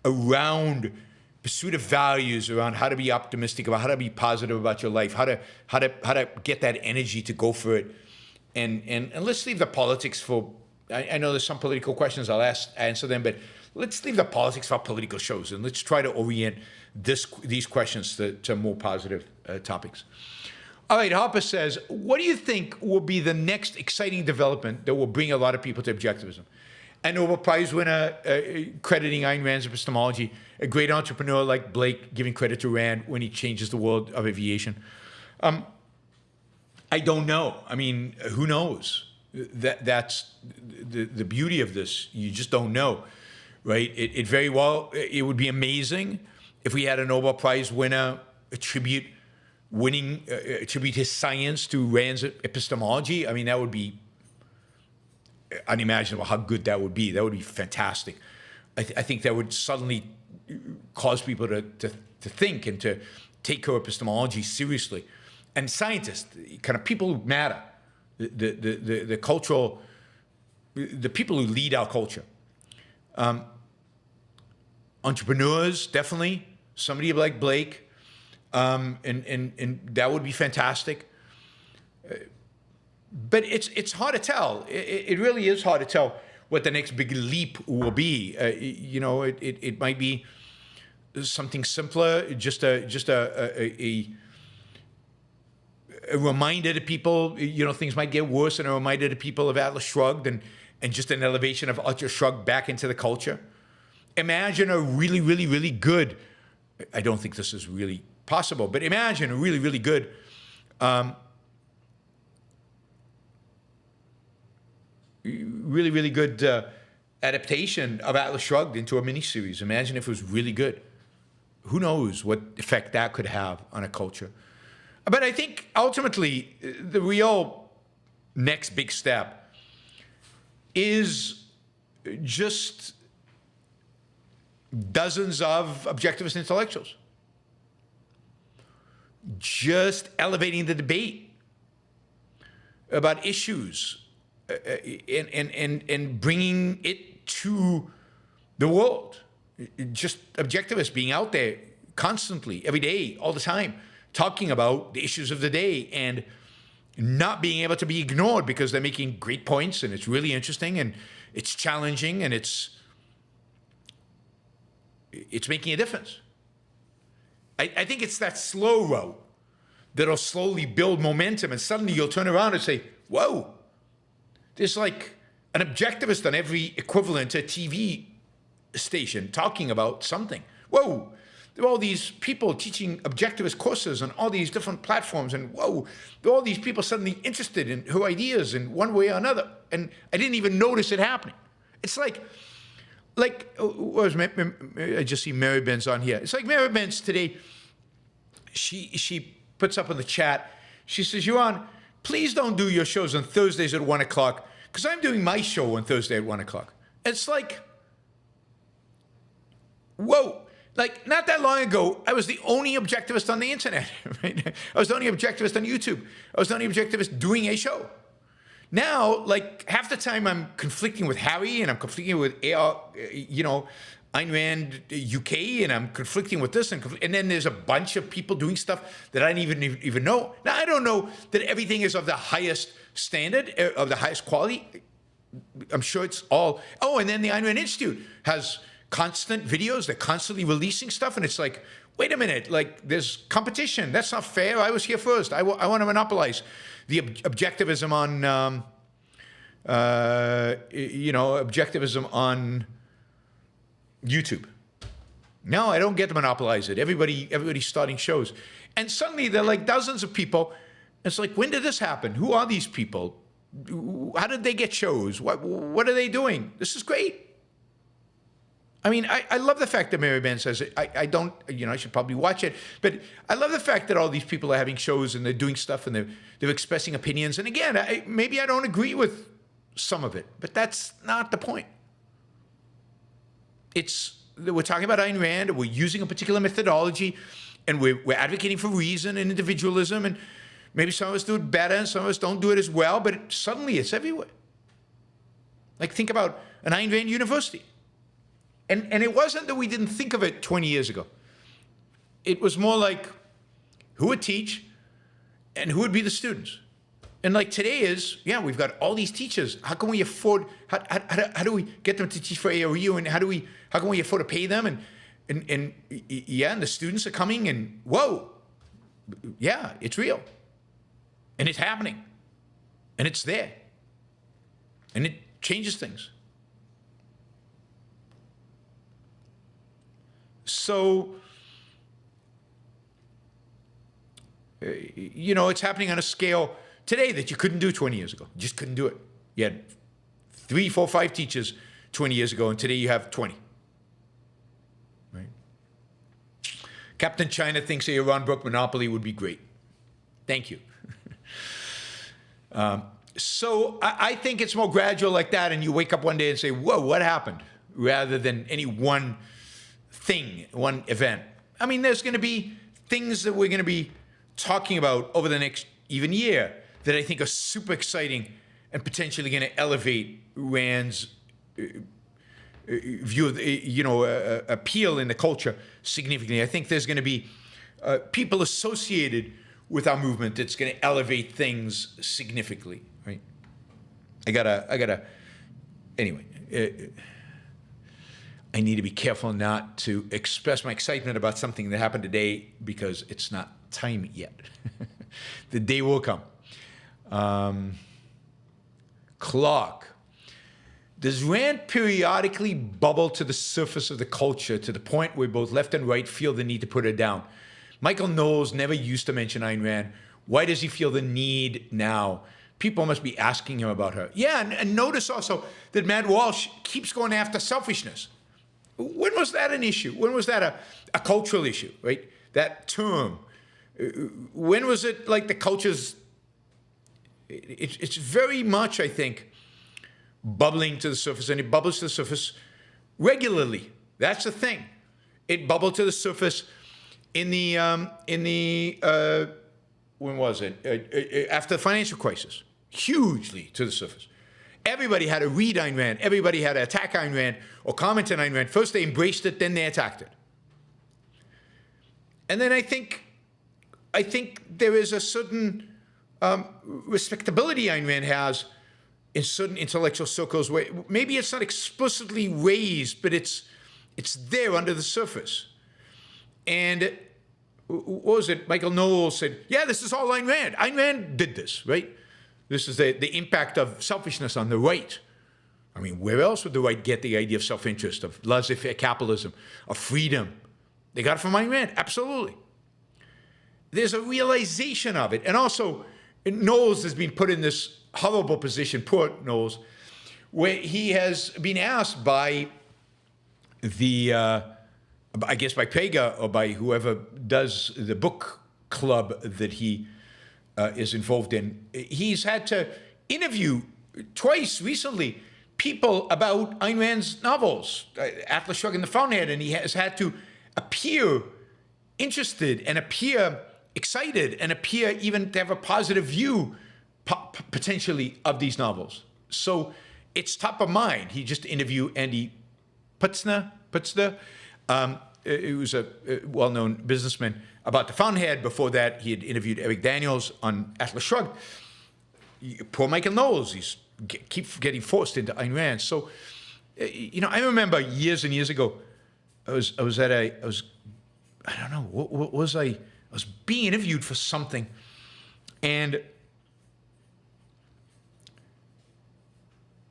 around pursuit of values, around how to be optimistic, about how to be positive about your life, how to get that energy to go for it, and let's leave the politics for. I know there's some political questions I'll answer them, but let's leave the politics for political shows, and let's try to orient these questions to more positive topics. All right, Harper says, what do you think will be the next exciting development that will bring a lot of people to objectivism? A Nobel Prize winner crediting Ayn Rand's epistemology, a great entrepreneur like Blake giving credit to Rand when he changes the world of aviation. I don't know. I mean, who knows? That's the beauty of this. You just don't know, right? It would be amazing if we had a Nobel Prize winner attribute his science to Rand's epistemology. I mean, that would be unimaginable how good that would be. That would be fantastic. I think that would suddenly cause people to think and to take her epistemology seriously. And scientists, kind of people who matter, the cultural, the people who lead our culture. Entrepreneurs, definitely. Somebody like Blake. And that would be fantastic. But it's hard to tell. It really is hard to tell what the next big leap will be. It might be something simpler, just a reminder to people. Things might get worse, and a reminder to people of Atlas Shrugged, and just an elevation of Atlas Shrugged back into the culture. Imagine a really, really, really good. I don't think this is really possible, but imagine a really, really good. Really, really good adaptation of Atlas Shrugged into a miniseries. Imagine if it was really good. Who knows what effect that could have on a culture. But I think ultimately the real next big step is just dozens of objectivist intellectuals just elevating the debate about issues and bringing it to the world. Just objectivists being out there constantly, every day, all the time, talking about the issues of the day and not being able to be ignored because they're making great points, and it's really interesting, and it's challenging, and it's making a difference. I think it's that slow road that'll slowly build momentum, and suddenly you'll turn around and say, whoa, there's like an objectivist on every equivalent TV station talking about something. Whoa, there are all these people teaching objectivist courses on all these different platforms, and whoa, there are all these people suddenly interested in her ideas in one way or another, and I didn't even notice it happening. It's like I just see Mary Ben's on here. It's like Mary Ben's today, she puts up in the chat, she says, Yaron, please don't do your shows on Thursdays at 1 o'clock, because I'm doing my show on Thursday at 1 o'clock. It's like, whoa. Like, not that long ago, I was the only objectivist on the internet, right? I was the only objectivist on YouTube. I was the only objectivist doing a show. Now, like, half the time I'm conflicting with Harry, and I'm conflicting with, Ayn Rand UK, and I'm conflicting with this, and then there's a bunch of people doing stuff that I don't even know. Now, I don't know that everything is of the highest standard, of the highest quality. I'm sure it's all, and then the Ayn Rand Institute has constant videos. They're constantly releasing stuff, and it's like, wait a minute, like, there's competition. That's not fair. I was here first. I want to monopolize the objectivism on, objectivism on YouTube. No, I don't get to monopolize it. Everybody's starting shows. And suddenly there are like dozens of people. It's like, when did this happen? Who are these people? How did they get shows? What are they doing? This is great. I mean, I love the fact that Mary Ben says it. I don't, I should probably watch it. But I love the fact that all these people are having shows and they're doing stuff and they're expressing opinions. And again, maybe I don't agree with some of it, but that's not the point. We're talking about Ayn Rand, and we're using a particular methodology, and we're advocating for reason and individualism, and maybe some of us do it better and some of us don't do it as well, but suddenly it's everywhere. Like, think about an Ayn Rand University. And it wasn't that we didn't think of it 20 years ago. It was more like, who would teach and who would be the students? And like today is, we've got all these teachers. How can we afford, how do we get them to teach for ARU, and how can we afford to pay them? And the students are coming, and whoa, it's real. And it's happening. And it's there. And it changes things. So, it's happening on a scale today that you couldn't do 20 years ago. You just couldn't do it. You had 3, 4, 5 teachers 20 years ago, and today you have 20. Right? Captain China thinks a Yaron Brook monopoly would be great. Thank you. So I think it's more gradual like that, and you wake up one day and say, whoa, what happened? Rather than any one thing, one event. I mean, there's going to be things that we're going to be talking about over the next even year that I think are super exciting and potentially going to elevate Rand's view of appeal in the culture significantly. I think there's going to be people associated with our movement that's going to elevate things significantly. Right? Anyway. I need to be careful not to express my excitement about something that happened today because it's not time yet. The day will come. Clark. Does Rand periodically bubble to the surface of the culture to the point where both left and right feel the need to put her down? Michael Knowles never used to mention Ayn Rand. Why does he feel the need now? People must be asking him about her. Yeah, and notice also that Matt Walsh keeps going after selfishness. When was that an issue? When was that a cultural issue, right? That term. When was it like the culture's... It's very much, I think, bubbling to the surface, and it bubbles to the surface regularly. That's the thing. It bubbled to the surface in the when was it? After the financial crisis. Hugely to the surface. Everybody had to read Ayn Rand. Everybody had to attack Ayn Rand or comment on Ayn Rand. First they embraced it, then they attacked it. And then I think there is a certain respectability Ayn Rand has in certain intellectual circles where maybe it's not explicitly raised, but it's there under the surface. And what was it? Michael Knowles said, yeah, this is all Ayn Rand. Ayn Rand did this, right? This is the impact of selfishness on the right. I mean, where else would the right get the idea of self-interest, of laissez-faire capitalism, of freedom? They got it from Ayn Rand, absolutely. There's a realization of it. And also, Knowles has been put in this horrible position, poor Knowles, where he has been asked by I guess by Pega or by whoever does the book club that he is involved in. He's had to interview twice recently people about Ayn Rand's novels, Atlas Shrugged and The Fountainhead, and he has had to appear interested and appear excited and appear even to have a positive view potentially of these novels. So it's top of mind. He just interviewed Andy Putzner, who was a well-known businessman, about The Fountainhead. Before that, he had interviewed Eric Daniels on Atlas Shrugged. Poor Michael Knowles, he's keep getting forced into Ayn Rand. So, I remember years and years ago, I was being interviewed for something, and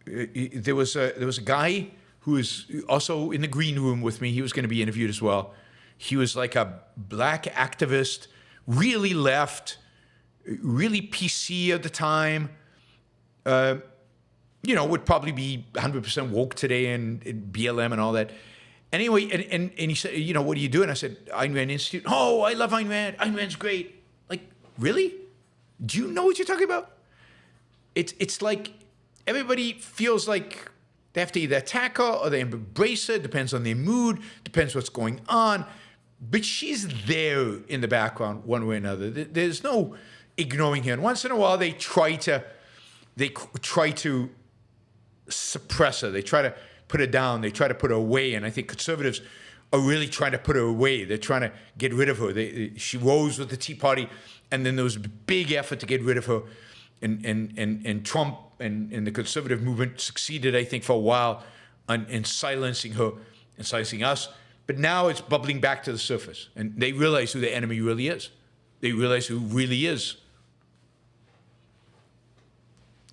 there was a guy who was also in the green room with me. He was going to be interviewed as well. He was like a black activist, really left, really PC at the time. Would probably be 100% woke today and BLM and all that. Anyway, and he said, what do you do? And I said, Ayn Rand Institute. Oh, I love Ayn Rand. Ayn Rand's great. Like, really? Do you know what you're talking about? It's like everybody feels like they have to either attack her or they embrace her. Depends on their mood. Depends what's going on. But she's there in the background one way or another. There's no ignoring her. And once in a while, they try to suppress her. They try to put her down. They try to put her away. And I think conservatives are really trying to put her away. They're trying to get rid of her. She rose with the Tea Party, and then there was a big effort to get rid of her. And Trump and the conservative movement succeeded, I think, for a while in silencing her and silencing us. But now it's bubbling back to the surface. And they realize who the enemy really is. They realize who really is.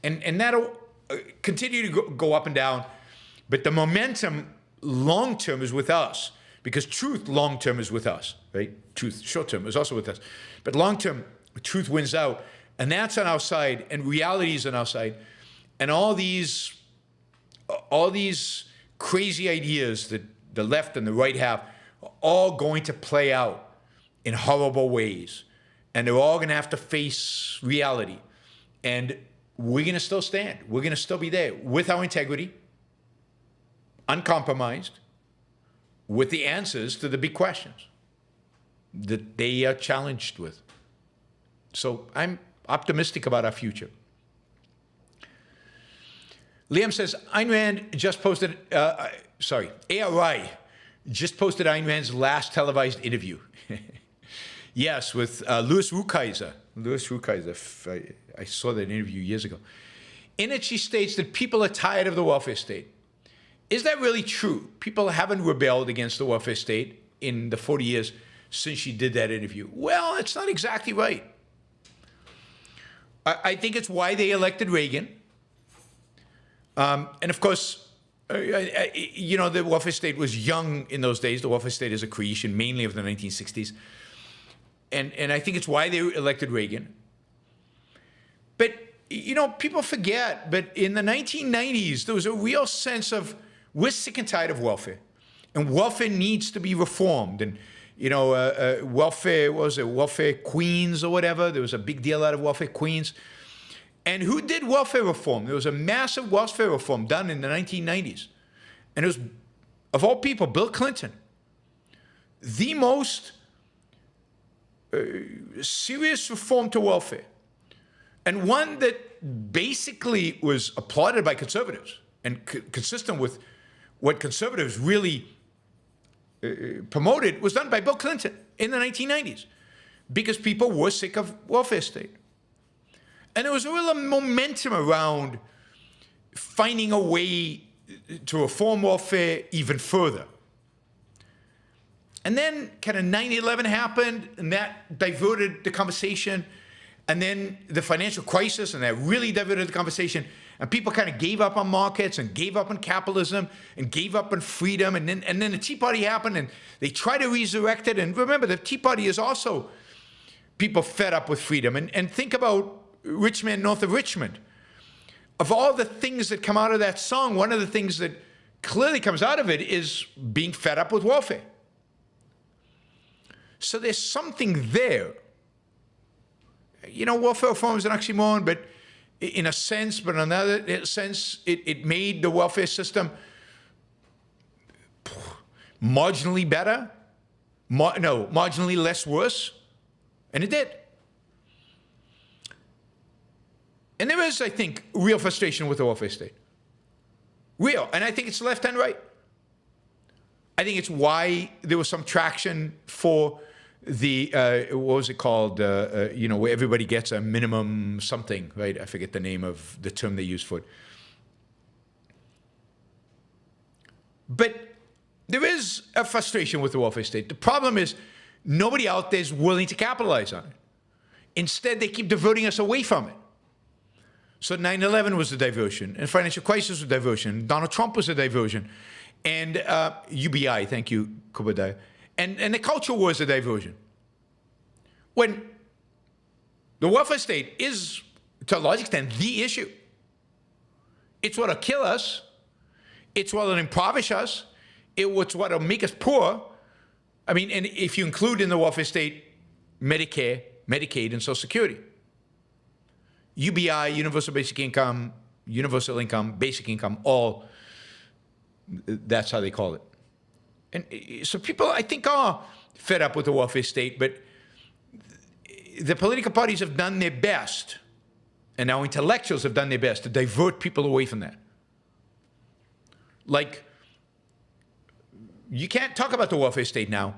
And that'll continue to go up and down. But the momentum long-term is with us. Because truth long-term is with us, right? Truth short-term is also with us. But long-term, truth wins out. And that's on our side. And reality is on our side. And all these crazy ideas that the left and the right have are all going to play out in horrible ways. And they're all going to have to face reality. And we're going to still stand. We're going to still be there with our integrity, uncompromised, with the answers to the big questions that they are challenged with. So I'm optimistic about our future. Liam says, Ayn Rand just posted, ARI just posted Ayn Rand's last televised interview. Yes, with Louis Rukeyser. I saw that interview years ago. In it, she states that people are tired of the welfare state. Is that really true? People haven't rebelled against the welfare state in the 40 years since she did that interview. Well, it's not exactly right. I think it's why they elected Reagan. And of course, the welfare state was young in those days. The welfare state is a creation mainly of the 1960s. And I think it's why they elected Reagan. But, people forget, but in the 1990s, there was a real sense of, we're sick and tired of welfare. And welfare needs to be reformed. And, welfare, what was it, welfare queens or whatever? There was a big deal out of welfare queens. And who did welfare reform? There was a massive welfare reform done in the 1990s. And it was, of all people, Bill Clinton. The most serious reform to welfare. And one that basically was applauded by conservatives and consistent with what conservatives really promoted was done by Bill Clinton in the 1990s because people were sick of welfare state. And there was a real momentum around finding a way to reform welfare even further. And then kind of 9/11 happened, and that diverted the conversation. And then the financial crisis, and that really diverted the conversation. And people kind of gave up on markets and gave up on capitalism and gave up on freedom. And then the Tea Party happened, and they tried to resurrect it. And remember, the Tea Party is also people fed up with freedom. And think about Rich Man North of Richmond. Of all the things that come out of that song, one of the things that clearly comes out of it is being fed up with welfare. So there's something there. You know, welfare reform is an oxymoron, but in a sense, but in another sense, it made the welfare system marginally better, marginally less worse, and it did. And there is, I think, real frustration with the welfare state. Real, and I think it's left and right. I think it's why there was some traction for the, what was it called, you know, where everybody gets a minimum something, right? I forget the name of the term they use for it. But there is a frustration with the welfare state. The problem is nobody out there is willing to capitalize on it. Instead, they keep diverting us away from it. So 9/11 was a diversion, and financial crisis was a diversion. Donald Trump was a diversion, and UBI, thank you, Kubadaya. And the culture war is a diversion. When the welfare state is, to a large extent, the issue. It's what'll kill us. It's what'll impoverish us. It's what'll make us poor. I mean, and if you include in the welfare state Medicare, Medicaid, and Social Security. UBI, universal basic income, basic income, all, that's how they call it. And so people, I think, are fed up with the welfare state, but the political parties have done their best, and now intellectuals have done their best to divert people away from that. Like, you can't talk about the welfare state now.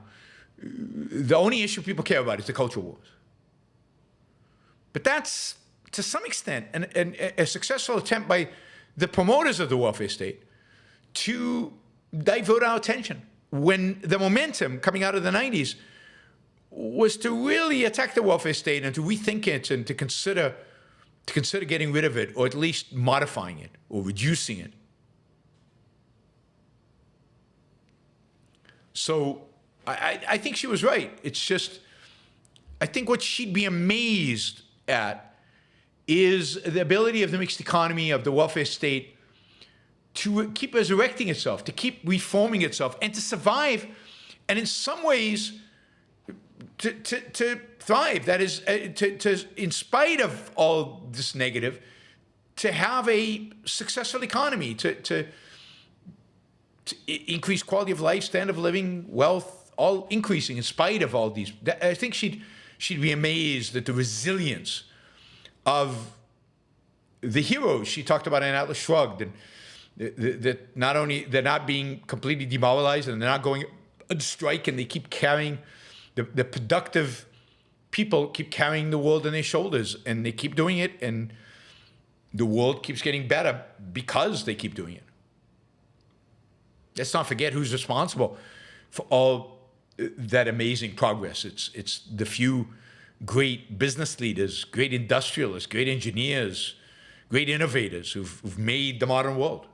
The only issue people care about is the culture wars. But that's, to some extent, a successful attempt by the promoters of the welfare state to divert our attention, when the momentum coming out of the 90s was to really attack the welfare state and to rethink it and to consider getting rid of it, or at least modifying it or reducing it. So I think she was right. It's just, I think what she'd be amazed at is the ability of the mixed economy, of the welfare state, to keep resurrecting itself, to keep reforming itself, and to survive, and in some ways, to thrive. That is, in spite of all this negative, to have a successful economy, to increase quality of life, standard of living, wealth, all increasing in spite of all these. I think she'd be amazed at the resilience of the heroes she talked about in Atlas Shrugged, and that not only they're not being completely demoralized and they're not going on strike, and they keep carrying the productive people keep carrying the world on their shoulders, and they keep doing it, and the world keeps getting better because they keep doing it. Let's not forget who's responsible for all that amazing progress. It's the few great business leaders, great industrialists, great engineers, great innovators who've made the modern world.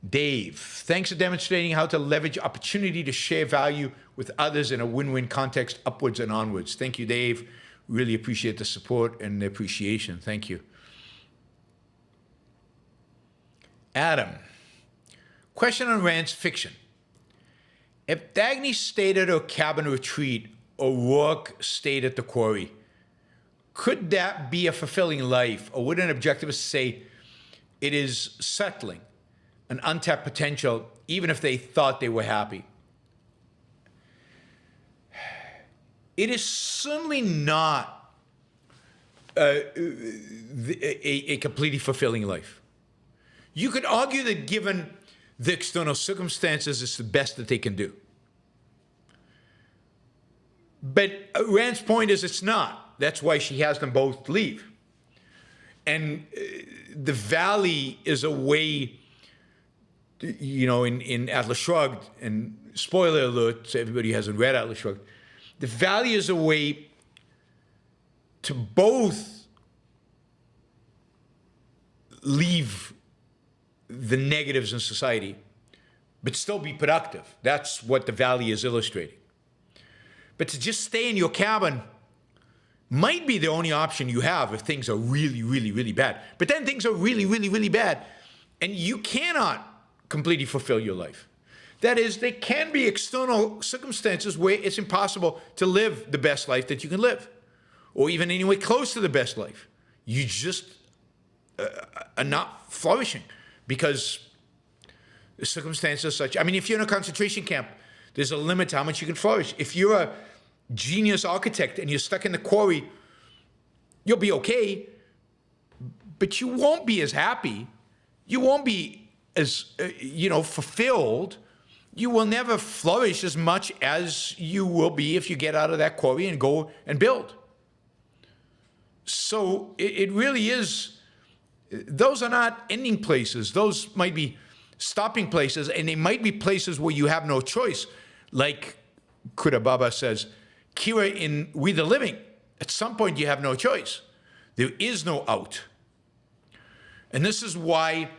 Dave, thanks for demonstrating how to leverage opportunity to share value with others in a win-win context, upwards and onwards. Thank you, Dave. Really appreciate the support and the appreciation. Thank you. Adam, question on Rand's fiction. If Dagny stayed at her cabin retreat or Roark stayed at the quarry, could that be a fulfilling life? Or would an objectivist say it is settling, an untapped potential, even if they thought they were happy? It is certainly not a completely fulfilling life. You could argue that given the external circumstances, it's the best that they can do. But Rand's point is it's not. That's why she has them both leave. And the valley is a way, you know, in Atlas Shrugged, and spoiler alert to everybody who hasn't read Atlas Shrugged, the valley is a way to both leave the negatives in society, but still be productive. That's what the valley is illustrating. But to just stay in your cabin might be the only option you have if things are really, really, really bad. But then things are really, really, really bad, and you cannot completely fulfill your life. That is, there can be external circumstances where it's impossible to live the best life that you can live, or even anywhere close to the best life. You just are not flourishing because the circumstances are such. I mean, if you're in a concentration camp, there's a limit to how much you can flourish. If you're a genius architect and you're stuck in the quarry, you'll be okay, but you won't be as happy. You won't be as, fulfilled. You will never flourish as much as you will be if you get out of that quarry and go and build. So it really is, those are not ending places. Those might be stopping places, and they might be places where you have no choice. Like Kuda Baba says, Kira in We the Living, at some point you have no choice. There is no out. And this is why,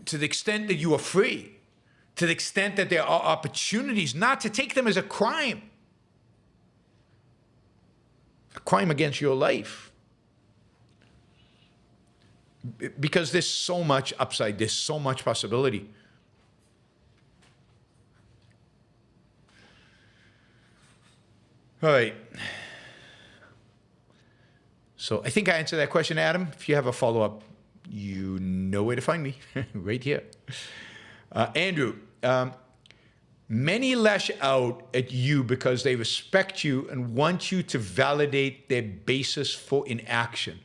to the extent that you are free, to the extent that there are opportunities, not to take them as a crime against your life. Because there's so much upside, there's so much possibility. All right. So I think I answered that question, Adam. If you have a follow-up, you know where to find me, right here. Andrew, many lash out at you because they respect you and want you to validate their basis for inaction.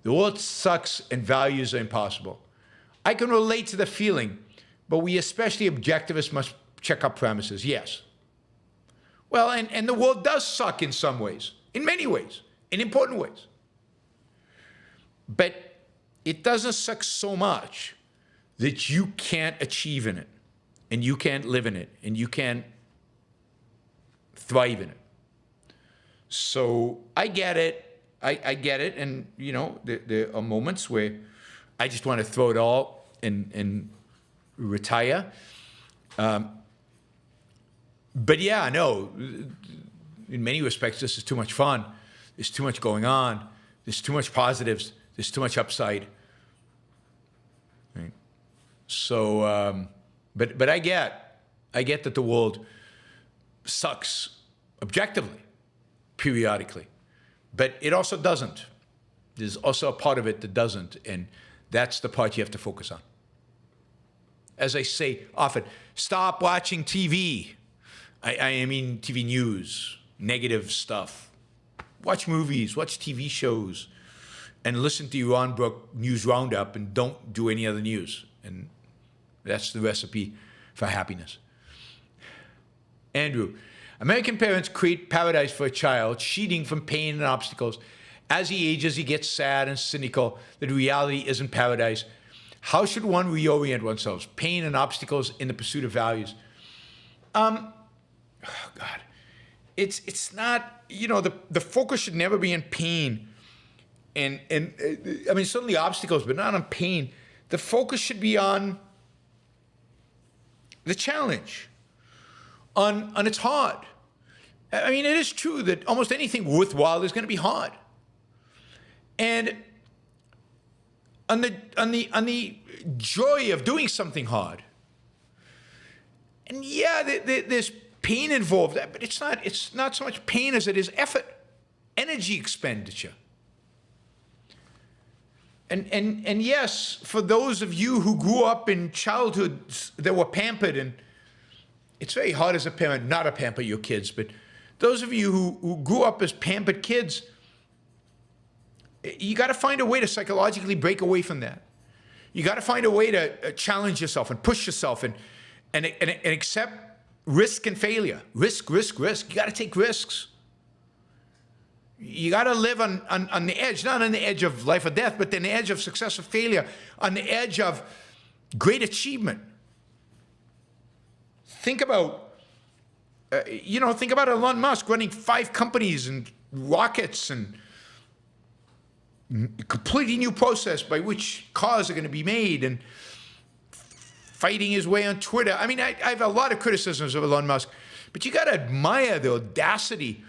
The world sucks and values are impossible. I can relate to the feeling, but we, especially objectivists, must check our premises. Yes. Well, and the world does suck in some ways, in many ways, in important ways. But it doesn't suck so much that you can't achieve in it, and you can't live in it, and you can't thrive in it. So I get it. I get it, and there are moments where I just want to throw it all and retire. But yeah, no, in many respects, this is too much fun. There's too much going on. There's too much positives. There's too much upside. Right? So, but I get that the world sucks objectively, periodically. But it also doesn't. There's also a part of it that doesn't, and that's the part you have to focus on. As I say often, stop watching TV. I mean TV news, negative stuff. Watch movies, watch TV shows, and listen to Yaron Brook News Roundup, and don't do any other news. And that's the recipe for happiness. Andrew, American parents create paradise for a child, cheating from pain and obstacles. As he ages, he gets sad and cynical that reality isn't paradise. How should one reorient oneself? Pain and obstacles in the pursuit of values. Oh God, it's not, the focus should never be on pain. And I mean, certainly obstacles, but not on pain. The focus should be on the challenge. On it's hard. I mean, it is true that almost anything worthwhile is going to be hard. And on the joy of doing something hard. And yeah, there's pain involved, but it's not so much pain as it is effort, energy expenditure. And yes, for those of you who grew up in childhoods that were pampered, and it's very hard as a parent not to pamper your kids, but those of you who grew up as pampered kids, you got to find a way to psychologically break away from that. You got to find a way to challenge yourself and push yourself and accept risk and failure. Risk. You got to take risks. You got to live on the edge, not on the edge of life or death, but on the edge of success or failure, on the edge of great achievement. think about, think about Elon Musk running 5 companies and rockets and a completely new process by which cars are going to be made and fighting his way on Twitter. I mean, I have a lot of criticisms of Elon Musk, but you got to admire the audacity,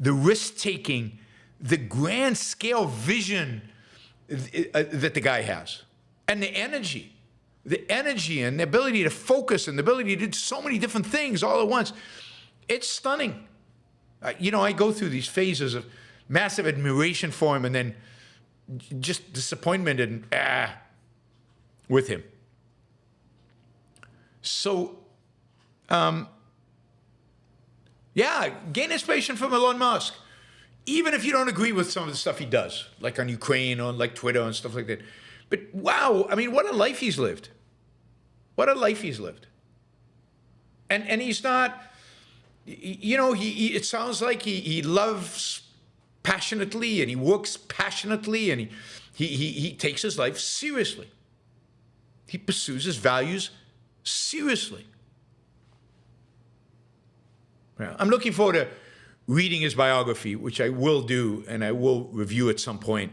the risk-taking, the grand scale vision that the guy has, and the energy and the ability to focus and the ability to do so many different things all at once. It's stunning. I go through these phases of massive admiration for him and then just disappointment and with him. So, gain inspiration from Elon Musk. Even if you don't agree with some of the stuff he does, like on Ukraine or like Twitter and stuff like that. But wow, I mean, what a life he's lived. What a life he's lived. And he's not, it sounds like he loves passionately and he works passionately and he takes his life seriously. He pursues his values seriously. I'm looking forward to reading his biography, which I will do and I will review at some point.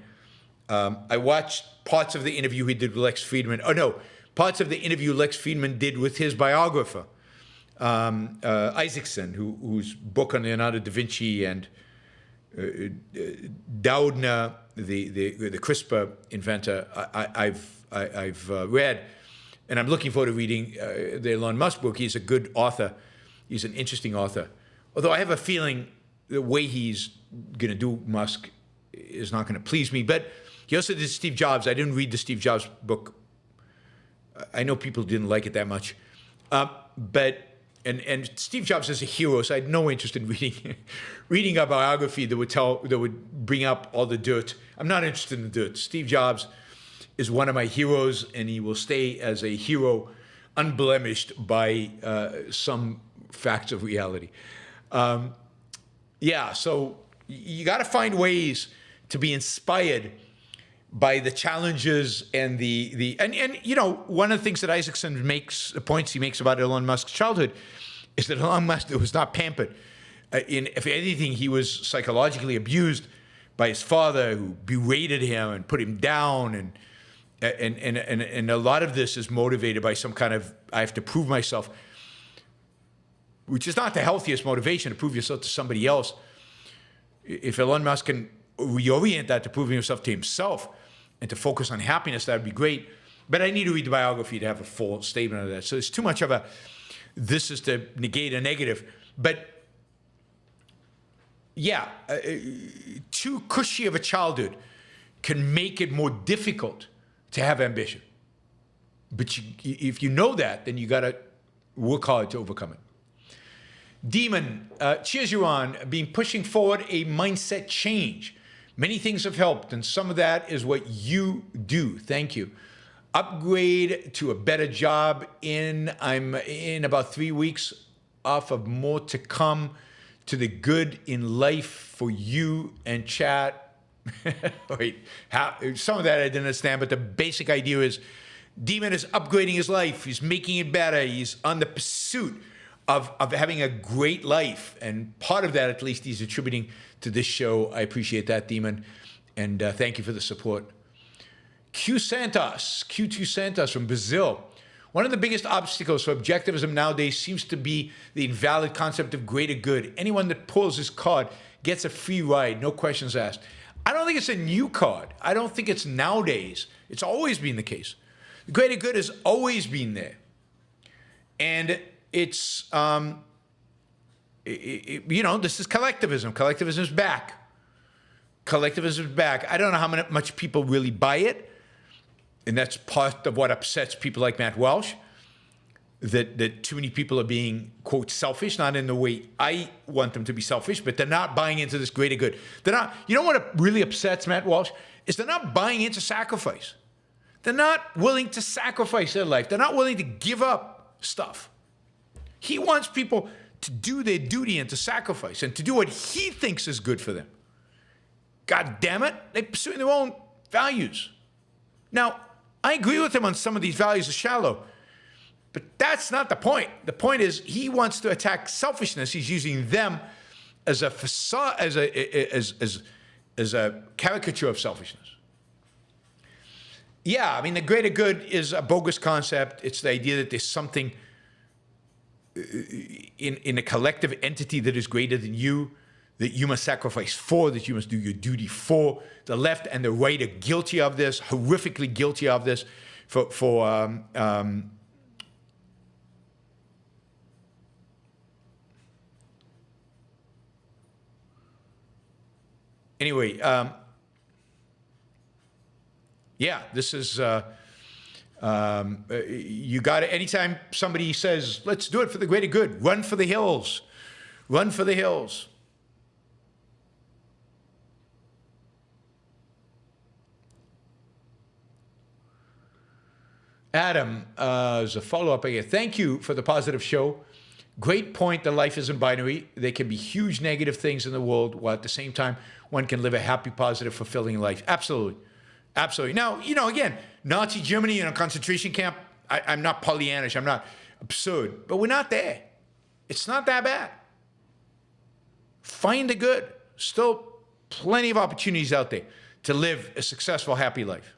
I watched parts of the interview he did with Lex Friedman. Parts of the interview Lex Friedman did with his biographer, Isaacson, whose book on Leonardo da Vinci and Doudna, the CRISPR inventor, I've read, and I'm looking forward to reading the Elon Musk book. He's a good author. He's an interesting author. Although I have a feeling the way he's going to do Musk is not going to please me. But he also did Steve Jobs. I didn't read the Steve Jobs book. I know people didn't like it that much. But Steve Jobs is a hero, so I had no interest in reading a biography that would bring up all the dirt. I'm not interested in the dirt. Steve Jobs is one of my heroes, and he will stay as a hero, unblemished by some facts of reality. So you got to find ways to be inspired by the challenges and one of the things that Isaacson points he makes about Elon Musk's childhood is that Elon Musk was not pampered. If anything, he was psychologically abused by his father, who berated him and put him down, and a lot of this is motivated by some kind of I have to prove myself, which is not the healthiest motivation, to prove yourself to somebody else. If Elon Musk can reorient that to proving himself to himself and to focus on happiness, that would be great. But I need to read the biography to have a full statement of that. So it's too much of this is to negate a negative. But too cushy of a childhood can make it more difficult to have ambition. But if you know that, then you got to work hard to overcome it. Demon, cheers, Yaron, been pushing forward a mindset change. Many things have helped, and some of that is what you do. Thank you. Upgrade to a better job I'm in about 3 weeks off of more to come, to the good in life for you and chat. Wait, some of that I didn't understand, but the basic idea is Demon is upgrading his life. He's making it better. He's on the pursuit of having a great life. And part of that, at least, he's attributing to this show. I appreciate that, Demon. And thank you for the support. Q2 Santos from Brazil. One of the biggest obstacles for objectivism nowadays seems to be the invalid concept of greater good. Anyone that pulls this card gets a free ride, no questions asked. I don't think it's a new card. I don't think it's nowadays. It's always been the case. The greater good has always been there. And it's, this is collectivism. Collectivism is back. Collectivism is back. I don't know how much people really buy it. And that's part of what upsets people like Matt Walsh, that too many people are being, quote, selfish, not in the way I want them to be selfish, but they're not buying into this greater good. They're not, you know what really upsets Matt Walsh? Is they're not buying into sacrifice. They're not willing to sacrifice their life. They're not willing to give up stuff. He wants people to do their duty and to sacrifice and to do what he thinks is good for them. God damn it, they're pursuing their own values. Now, I agree with him on some of these values are shallow, But that's not the point. The point is he wants to attack selfishness. He's using them as a facade, as a caricature of selfishness. Yeah, I mean, the greater good is a bogus concept. It's the idea that there's something in a collective entity that is greater than you, that you must sacrifice for, that you must do your duty for. The left and the right are guilty of this, horrifically guilty of this. Anyway, yeah, this is, you got to, anytime somebody says, let's do it for the greater good, run for the hills, run for the hills. Adam, as a follow-up again, thank you for the positive show. Great point that life isn't binary. There can be huge negative things in the world, while at the same time, one can live a happy, positive, fulfilling life. Absolutely. Absolutely. Now, again, Nazi Germany in a concentration camp, I'm not Pollyannish, I'm not absurd, but we're not there. It's not that bad. Find the good. Still plenty of opportunities out there to live a successful, happy life.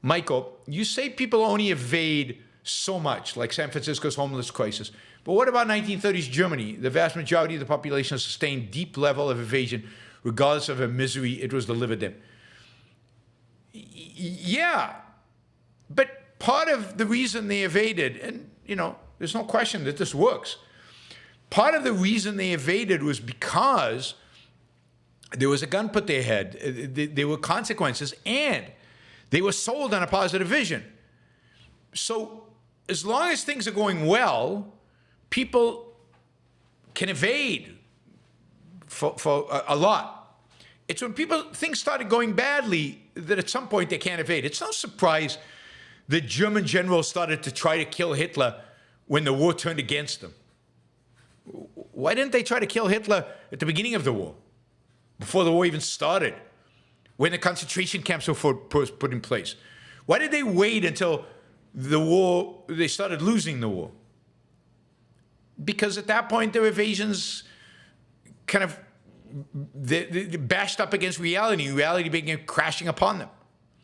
Michael, you say people only evade so much, like San Francisco's homeless crisis. But what about 1930s Germany? The vast majority of the population sustained deep level of evasion, regardless of the misery it was delivered them. Yeah, but part of the reason they evaded, and there's no question that this works. Part of the reason they evaded was because there was a gun put to their head. There were consequences, and they were sold on a positive vision. So as long as things are going well, people can evade for a lot. It's when things started going badly that at some point they can't evade. It's no surprise that German generals started to try to kill Hitler when the war turned against them. Why didn't they try to kill Hitler at the beginning of the war, before the war even started, when the concentration camps were put in place? Why did they wait until they started losing the war? Because at that point, their evasions kind of they bashed up against reality began crashing upon them.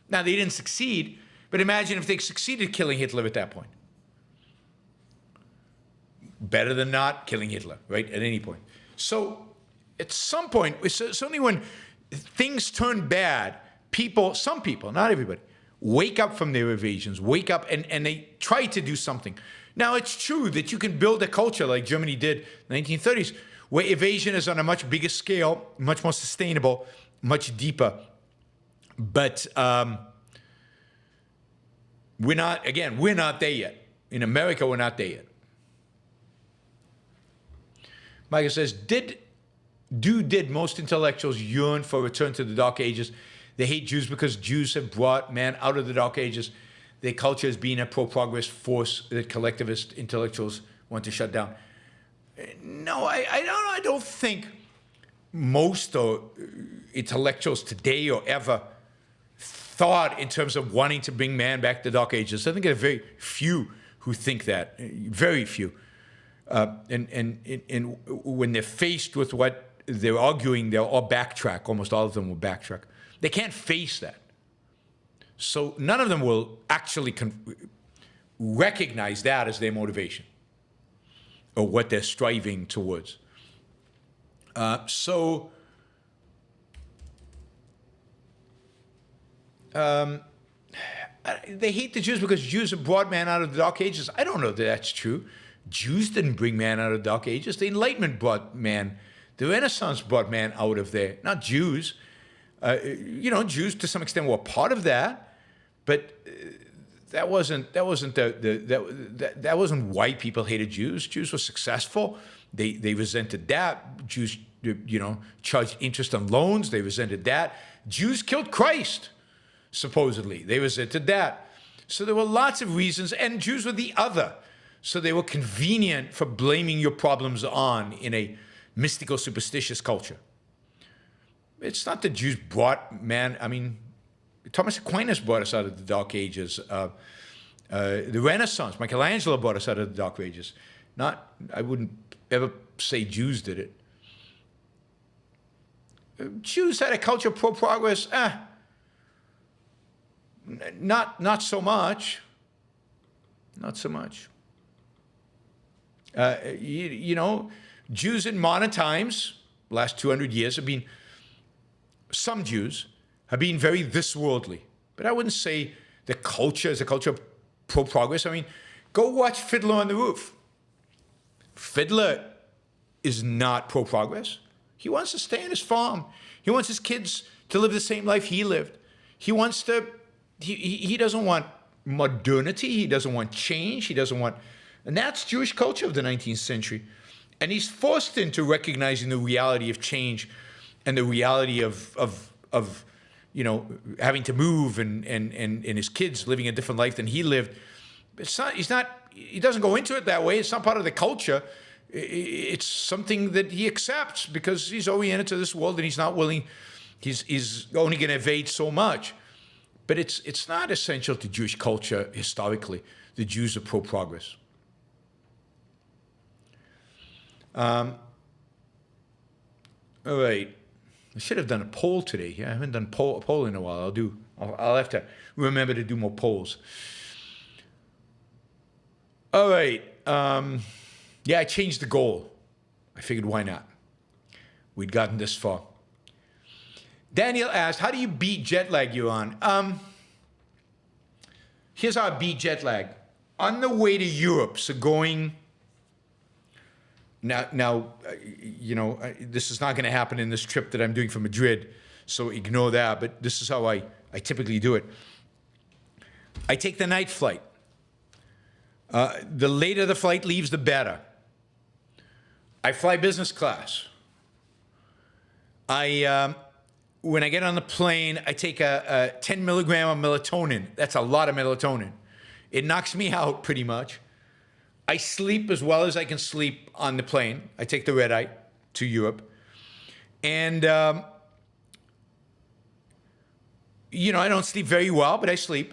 Now, they didn't succeed, but imagine if they succeeded killing Hitler at that point. Better than not killing Hitler, right, at any point. So at some point, certainly when things turn bad, some people, not everybody, wake up from their evasions, wake up and they try to do something. Now, it's true that you can build a culture like Germany did in the 1930s, where evasion is on a much bigger scale, much more sustainable, much deeper. But we're not there yet. In America, we're not there yet. Michael says, did most intellectuals yearn for a return to the Dark Ages? They hate Jews because Jews have brought man out of the Dark Ages. Their culture has been a pro-progress force that collectivist intellectuals want to shut down. No, I don't think most intellectuals today or ever thought in terms of wanting to bring man back to the Dark Ages. I think there are very few who think that, very few. And when they're faced with what they're arguing, they'll all backtrack. Almost all of them will backtrack. They can't face that. So none of them will actually recognize that as their motivation or what they're striving towards. They hate the Jews because Jews have brought man out of the Dark Ages. I don't know that that's true. Jews didn't bring man out of the Dark Ages. The Enlightenment brought man. The Renaissance brought man out of there, not Jews. Jews to some extent were part of that, but that wasn't why people hated Jews. Jews were successful. They resented that. Jews, charged interest on loans. They resented that. Jews killed Christ, supposedly. They resented that. So there were lots of reasons, and Jews were the other. So they were convenient for blaming your problems on in a mystical, superstitious culture. It's not that Jews brought man. I mean, Thomas Aquinas brought us out of the Dark Ages. The Renaissance, Michelangelo brought us out of the Dark Ages. I wouldn't ever say Jews did it. Jews had a culture of pro-progress. Not so much. Not so much. Jews in modern times, last 200 years, some Jews have been very this worldly. But I wouldn't say the culture is a culture of pro-progress. I mean, go watch Fiddler on the Roof. Fiddler is not pro-progress. He wants to stay on his farm. He wants his kids to live the same life he lived. He doesn't want modernity. He doesn't want change. And that's Jewish culture of the 19th century. And he's forced into recognizing the reality of change and the reality of having to move and his kids living a different life than he lived. He doesn't go into it that way. It's not part of the culture. It's something that he accepts because he's oriented to this world and he's not willing, he's only going to evade so much. But it's not essential to Jewish culture historically. The Jews are pro-progress. All right. I should have done a poll today. I haven't done a poll in a while. I'll have to remember to do more polls. All right. I changed the goal. I figured, why not? We'd gotten this far. Daniel asked, how do you beat jet lag, Yaron? Here's how I beat jet lag. On the way to Europe, so going... Now, this is not going to happen in this trip that I'm doing from Madrid, so ignore that, but this is how I typically do it. I take the night flight. The later the flight leaves, the better. I fly business class. When I get on the plane, I take a 10 milligram of melatonin. That's a lot of melatonin. It knocks me out pretty much. I sleep as well as I can sleep on the plane. I take the red-eye to Europe. And, I don't sleep very well, but I sleep.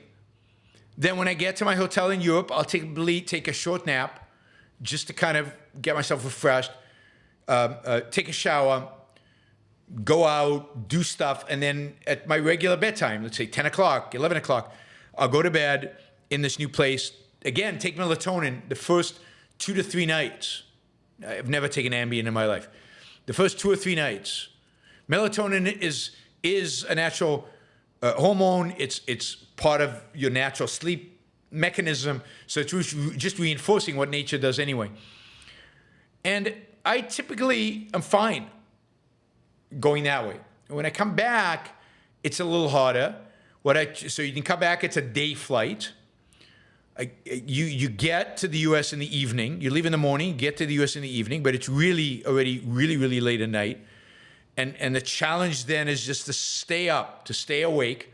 Then when I get to my hotel in Europe, I'll take a short nap just to kind of get myself refreshed, take a shower, go out, do stuff, and then at my regular bedtime, let's say 10 o'clock, 11 o'clock, I'll go to bed in this new place. Again, take melatonin the first 2 to 3 nights. I've never taken Ambien in my life. The first 2 or 3 nights. Melatonin is a natural hormone. It's part of your natural sleep mechanism. So it's just reinforcing what nature does anyway. And I typically am fine going that way. When I come back, it's a little harder. So you can come back, it's a day flight. You get to the U.S. in the evening. You leave in the morning, get to the U.S. in the evening, but it's really already really late at night. And the challenge then is just to stay up, to stay awake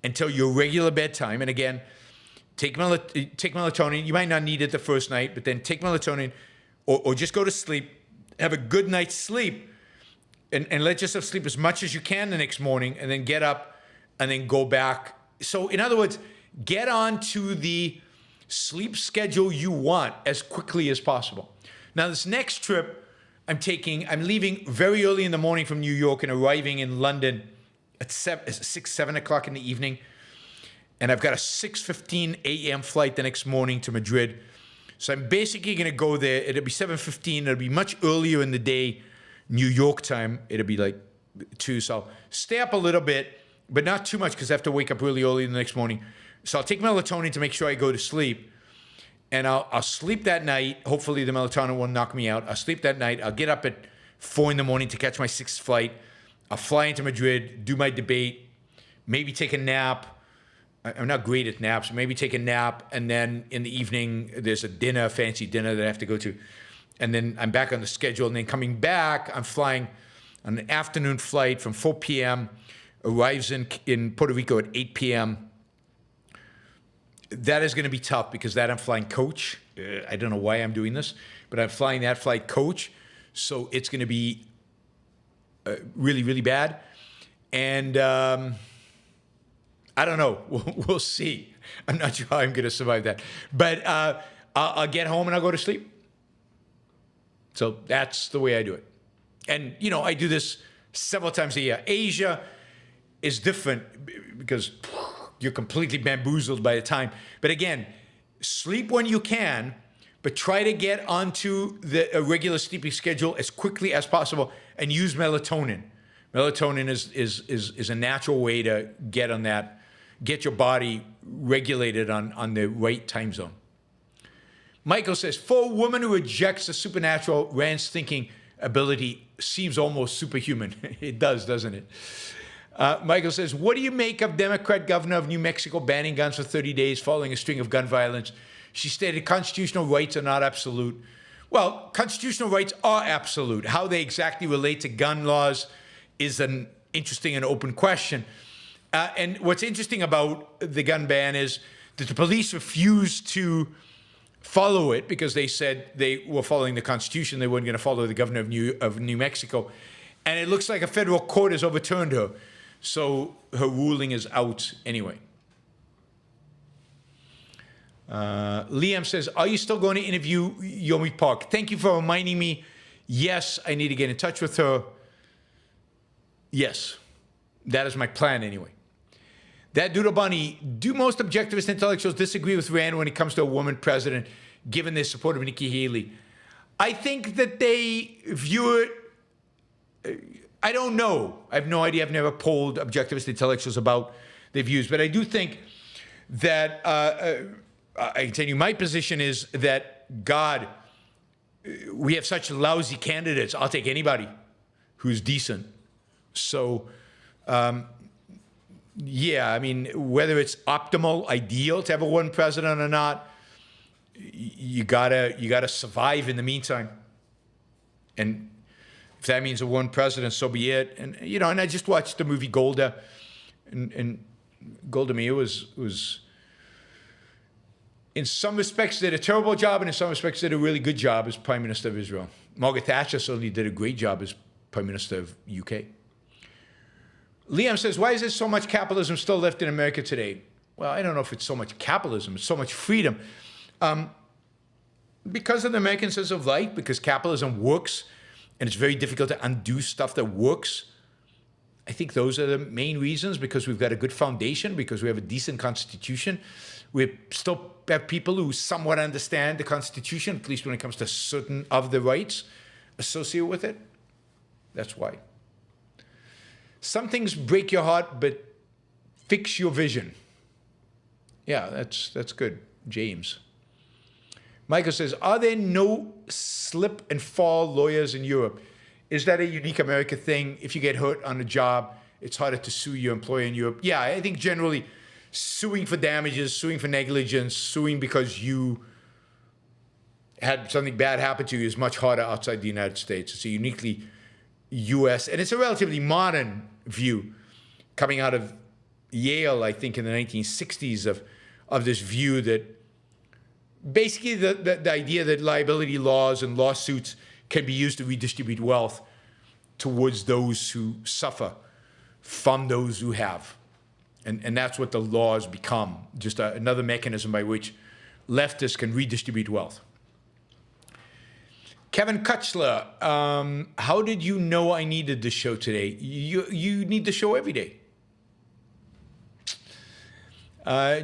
until your regular bedtime. And again, take melatonin. You might not need it the first night, but then take melatonin or just go to sleep, have a good night's sleep, and let yourself sleep as much as you can the next morning, and then get up and then go back. So in other words, get on to the sleep schedule you want as quickly as possible. Now, this next trip I'm leaving very early in the morning from New York and arriving in London at 7 o'clock in the evening. And I've got a 6:15 a.m. flight the next morning to Madrid. So I'm basically going to go there. It'll be 7:15. It'll be much earlier in the day, New York time. It'll be like 2. So I'll stay up a little bit, but not too much because I have to wake up really early the next morning. So I'll take melatonin to make sure I go to sleep. And I'll sleep that night. Hopefully the melatonin won't knock me out. I'll sleep that night. I'll get up at 4 in the morning to catch my 6th flight. I'll fly into Madrid, do my debate, maybe take a nap. I'm not great at naps. Maybe take a nap. And then in the evening, there's a fancy dinner that I have to go to. And then I'm back on the schedule. And then coming back, I'm flying on an afternoon flight from 4 p.m., arrives in Puerto Rico at 8 p.m., That is going to be tough because I'm flying coach. I don't know why I'm doing this, but I'm flying that flight coach. So it's going to be really bad. And I don't know. We'll see. I'm not sure how I'm going to survive that. But I'll get home and I'll go to sleep. So that's the way I do it. And, you know, I do this several times a year. Asia is different because you're completely bamboozled by the time. But again, sleep when you can, but try to get onto a regular sleeping schedule as quickly as possible and use melatonin. Melatonin is a natural way to get on that, get your body regulated on the right time zone. Michael says, for a woman who rejects the supernatural, Rand's thinking ability seems almost superhuman. It does, doesn't it? Michael says, what do you make of Democrat governor of New Mexico banning guns for 30 days following a string of gun violence? She stated constitutional rights are not absolute. Well, constitutional rights are absolute. How they exactly relate to gun laws is an interesting and open question. And what's interesting about the gun ban is that the police refused to follow it because they said they were following the Constitution. They weren't going to follow the governor of New Mexico. And it looks like a federal court has overturned her. So her ruling is out anyway. Liam says, are you still going to interview Yeonmi Park? Thank you for reminding me. Yes, I need to get in touch with her. Yes, that is my plan anyway. That Doodle Bunny, do most objectivist intellectuals disagree with Rand when it comes to a woman president, given their support of Nikki Haley? I think that they view it, I don't know. I have no idea. I've never polled objectivist intellectuals about their views, but I do think that, I can tell you my position is that, God, we have such lousy candidates. I'll take anybody who's decent. So, yeah, I mean, whether it's optimal, ideal to have a woman president or not, you gotta survive in the meantime. And if that means a woman president, so be it. And you know, and I just watched the movie Golda, and Golda Meir was in some respects did a terrible job, and in some respects did a really good job as Prime Minister of Israel. Margaret Thatcher certainly did a great job as Prime Minister of UK. Liam says, why is there so much capitalism still left in America today? Well, I don't know if it's so much capitalism, it's so much freedom. Because of the American sense of life, because capitalism works, and it's very difficult to undo stuff that works. I think those are the main reasons, because we've got a good foundation, because we have a decent constitution. We still have people who somewhat understand the Constitution, at least when it comes to certain of the rights associated with it. That's why. Some things break your heart, but fix your vision. Yeah, that's good, James. Michael says, are there no slip and fall lawyers in Europe? Is that a unique American thing? If you get hurt on a job, it's harder to sue your employer in Europe. Yeah, I think generally suing for damages, suing for negligence, suing because you had something bad happen to you is much harder outside the United States. It's a uniquely U.S., and it's a relatively modern view coming out of Yale, I think, in the 1960s of this view that basically the idea that liability laws and lawsuits can be used to redistribute wealth towards those who suffer from those who have. And that's what the laws become, just another mechanism by which leftists can redistribute wealth. Kevin Kutchler, how did you know I needed this show today? You need the show every day.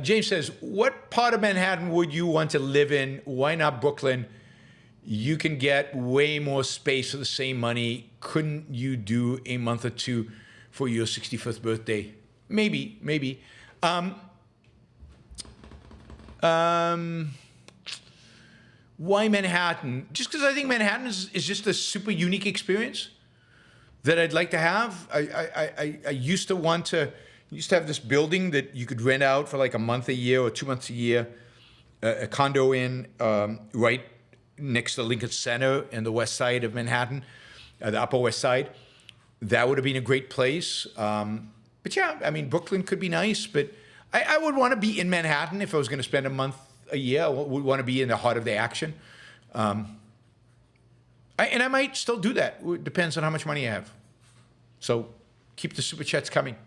James says, what part of Manhattan would you want to live in? Why not Brooklyn? You can get way more space for the same money. Couldn't you do a month or two for your 65th birthday? Maybe. Why Manhattan? Just because I think Manhattan is just a super unique experience that I'd like to have. I used to have this building that you could rent out for like a month a year or 2 months a year, a condo in right next to Lincoln Center in the west side of Manhattan, the Upper West Side. That would have been a great place. But yeah, I mean, Brooklyn could be nice, but I would want to be in Manhattan if I was going to spend a month a year. I would want to be in the heart of the action. And I might still do that. It depends on how much money I have. So keep the super chats coming.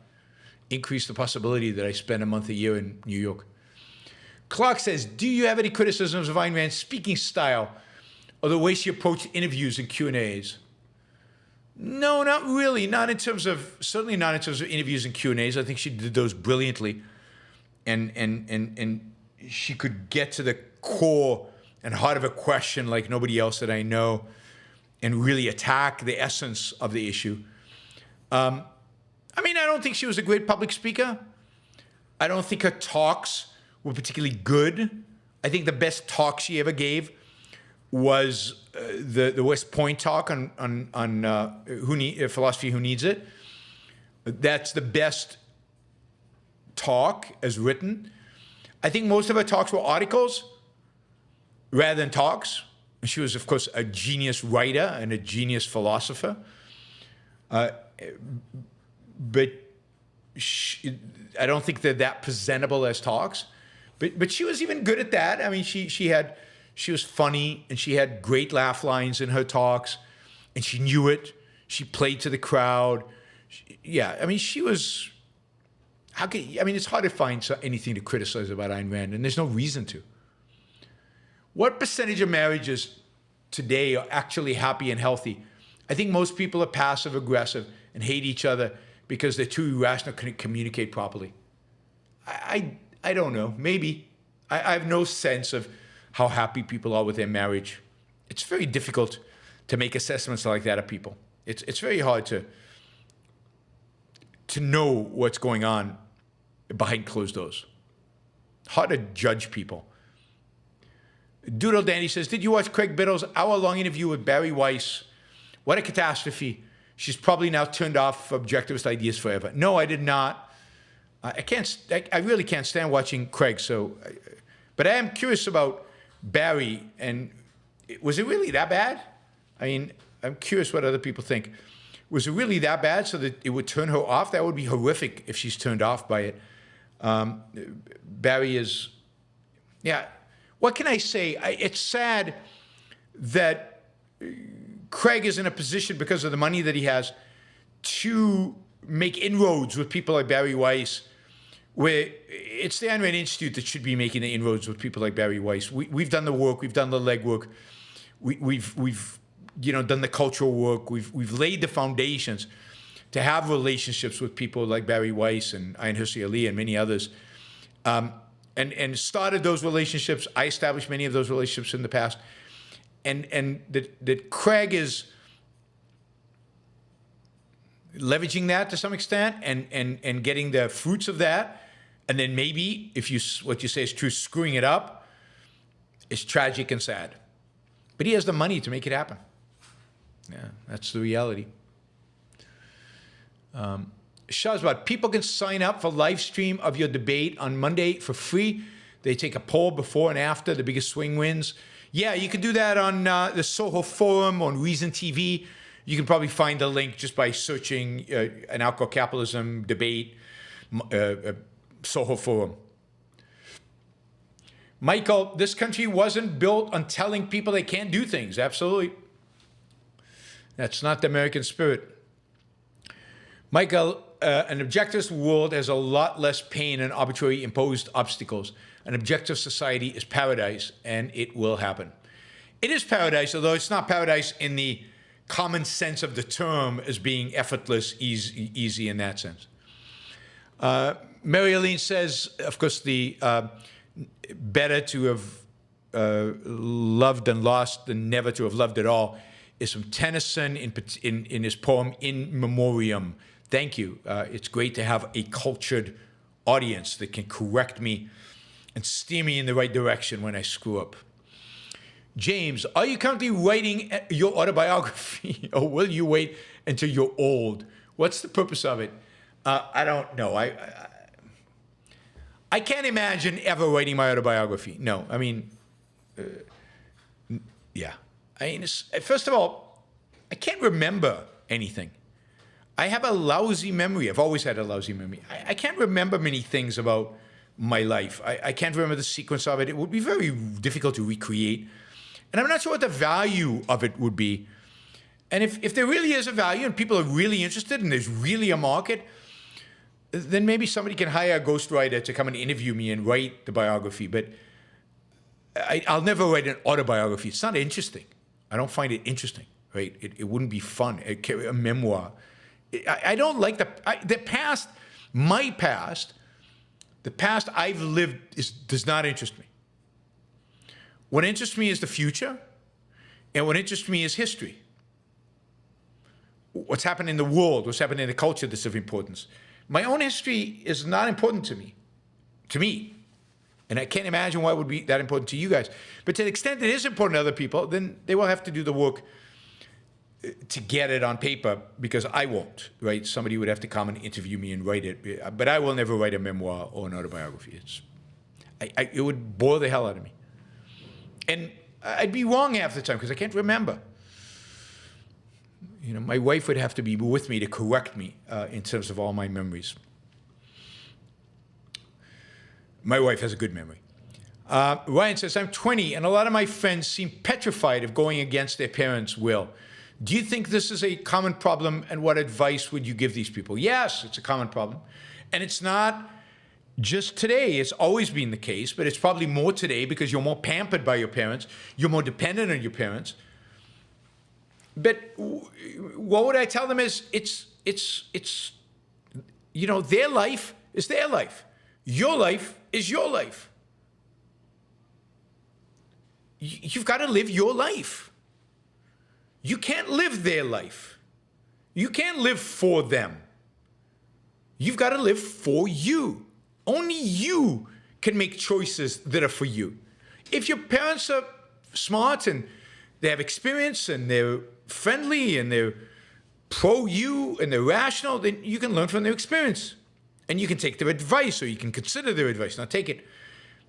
Increase the possibility that I spend a month a year in New York. Clark says, do you have any criticisms of Ayn Rand's speaking style or the way she approached interviews and Q&As? No, not really. Certainly not in terms of interviews and Q&As. I think she did those brilliantly. And she could get to the core and heart of a question like nobody else that I know and really attack the essence of the issue. I don't think she was a great public speaker. I don't think her talks were particularly good. I think the best talk she ever gave was the West Point talk on philosophy, who needs it. That's the best talk as written. I think most of her talks were articles rather than talks. She was, of course, a genius writer and a genius philosopher. But I don't think they're that presentable as talks. But she was even good at that. I mean, she was funny and she had great laugh lines in her talks, and she knew it. She played to the crowd. She was. It's hard to find anything to criticize about Ayn Rand, and there's no reason to. What percentage of marriages today are actually happy and healthy? I think most people are passive aggressive and hate each other because they're too irrational, couldn't communicate properly. I don't know. Maybe. I have no sense of how happy people are with their marriage. It's very difficult to make assessments like that of people. It's very hard to know what's going on behind closed doors. Hard to judge people. Doodle Dandy says, did you watch Craig Biddle's hour-long interview with Barry Weiss? What a catastrophe. She's probably now turned off Objectivist ideas forever. No, I did not. I really can't stand watching Craig. But I am curious about Barry. And was it really that bad? I mean, I'm curious what other people think. Was it really that bad so that it would turn her off? That would be horrific if she's turned off by it. Barry is, what can I say? It's sad that Craig is in a position, because of the money that he has, to make inroads with people like Barry Weiss, where it's the Ayn Rand Institute that should be making the inroads with people like Barry Weiss. We've done the work, we've done the legwork, we've done the cultural work, we've laid the foundations to have relationships with people like Barry Weiss and Ayn Hussein Ali and many others, and started those relationships. I established many of those relationships in the past, and that Craig is leveraging that to some extent and getting the fruits of that, and then maybe, if what you say is true, screwing it up is tragic and sad. But he has the money to make it happen. Yeah, that's the reality. Shazbot, people can sign up for live stream of your debate on Monday for free. They take a poll before and after. The biggest swing wins. Yeah, you can do that on the Soho Forum on Reason TV. You can probably find the link just by searching anarcho-capitalism debate, Soho Forum. Michael, this country wasn't built on telling people they can't do things. Absolutely. That's not the American spirit. Michael, an objectivist world has a lot less pain and arbitrarily imposed obstacles. An objective society is paradise, and it will happen. It is paradise, although it's not paradise in the common sense of the term as being effortless, easy in that sense. Mary Aline says, of course, the better to have loved and lost than never to have loved at all is from Tennyson in his poem In Memoriam. Thank you. It's great to have a cultured audience that can correct me and steer me in the right direction when I screw up. James, are you currently writing your autobiography, or will you wait until you're old? What's the purpose of it? I don't know. I can't imagine ever writing my autobiography. No, I mean, yeah. I mean, first of all, I can't remember anything. I have a lousy memory. I've always had a lousy memory. I can't remember many things about my life. I can't remember the sequence of it. It would be very difficult to recreate. And I'm not sure what the value of it would be. And if there really is a value and people are really interested and there's really a market, then maybe somebody can hire a ghostwriter to come and interview me and write the biography. But I'll never write an autobiography. It's not interesting. I don't find it interesting, right? It wouldn't be fun. A memoir. I don't like the past. My past, the past I've lived does not interest me. What interests me is the future, and what interests me is history. What's happened in the world, what's happened in the culture that's of importance. My own history is not important to me. And I can't imagine why it would be that important to you guys. But to the extent it is important to other people, then they will have to do the work to get it on paper, because I won't, right? Somebody would have to come and interview me and write it. But I will never write a memoir or an autobiography. It would bore the hell out of me. And I'd be wrong half the time because I can't remember. You know, my wife would have to be with me to correct me in terms of all my memories. My wife has a good memory. Ryan says, I'm 20 and a lot of my friends seem petrified of going against their parents' will. Do you think this is a common problem, and what advice would you give these people? Yes, it's a common problem. And it's not just today. It's always been the case, but it's probably more today because you're more pampered by your parents. You're more dependent on your parents. But what would I tell them is it's you know, their life is their life. Your life is your life. You've got to live your life. You can't live their life. You can't live for them. You've got to live for you. Only you can make choices that are for you. If your parents are smart and they have experience and they're friendly and they're pro-you and they're rational, then you can learn from their experience. And you can take their advice, or you can consider their advice, not take it.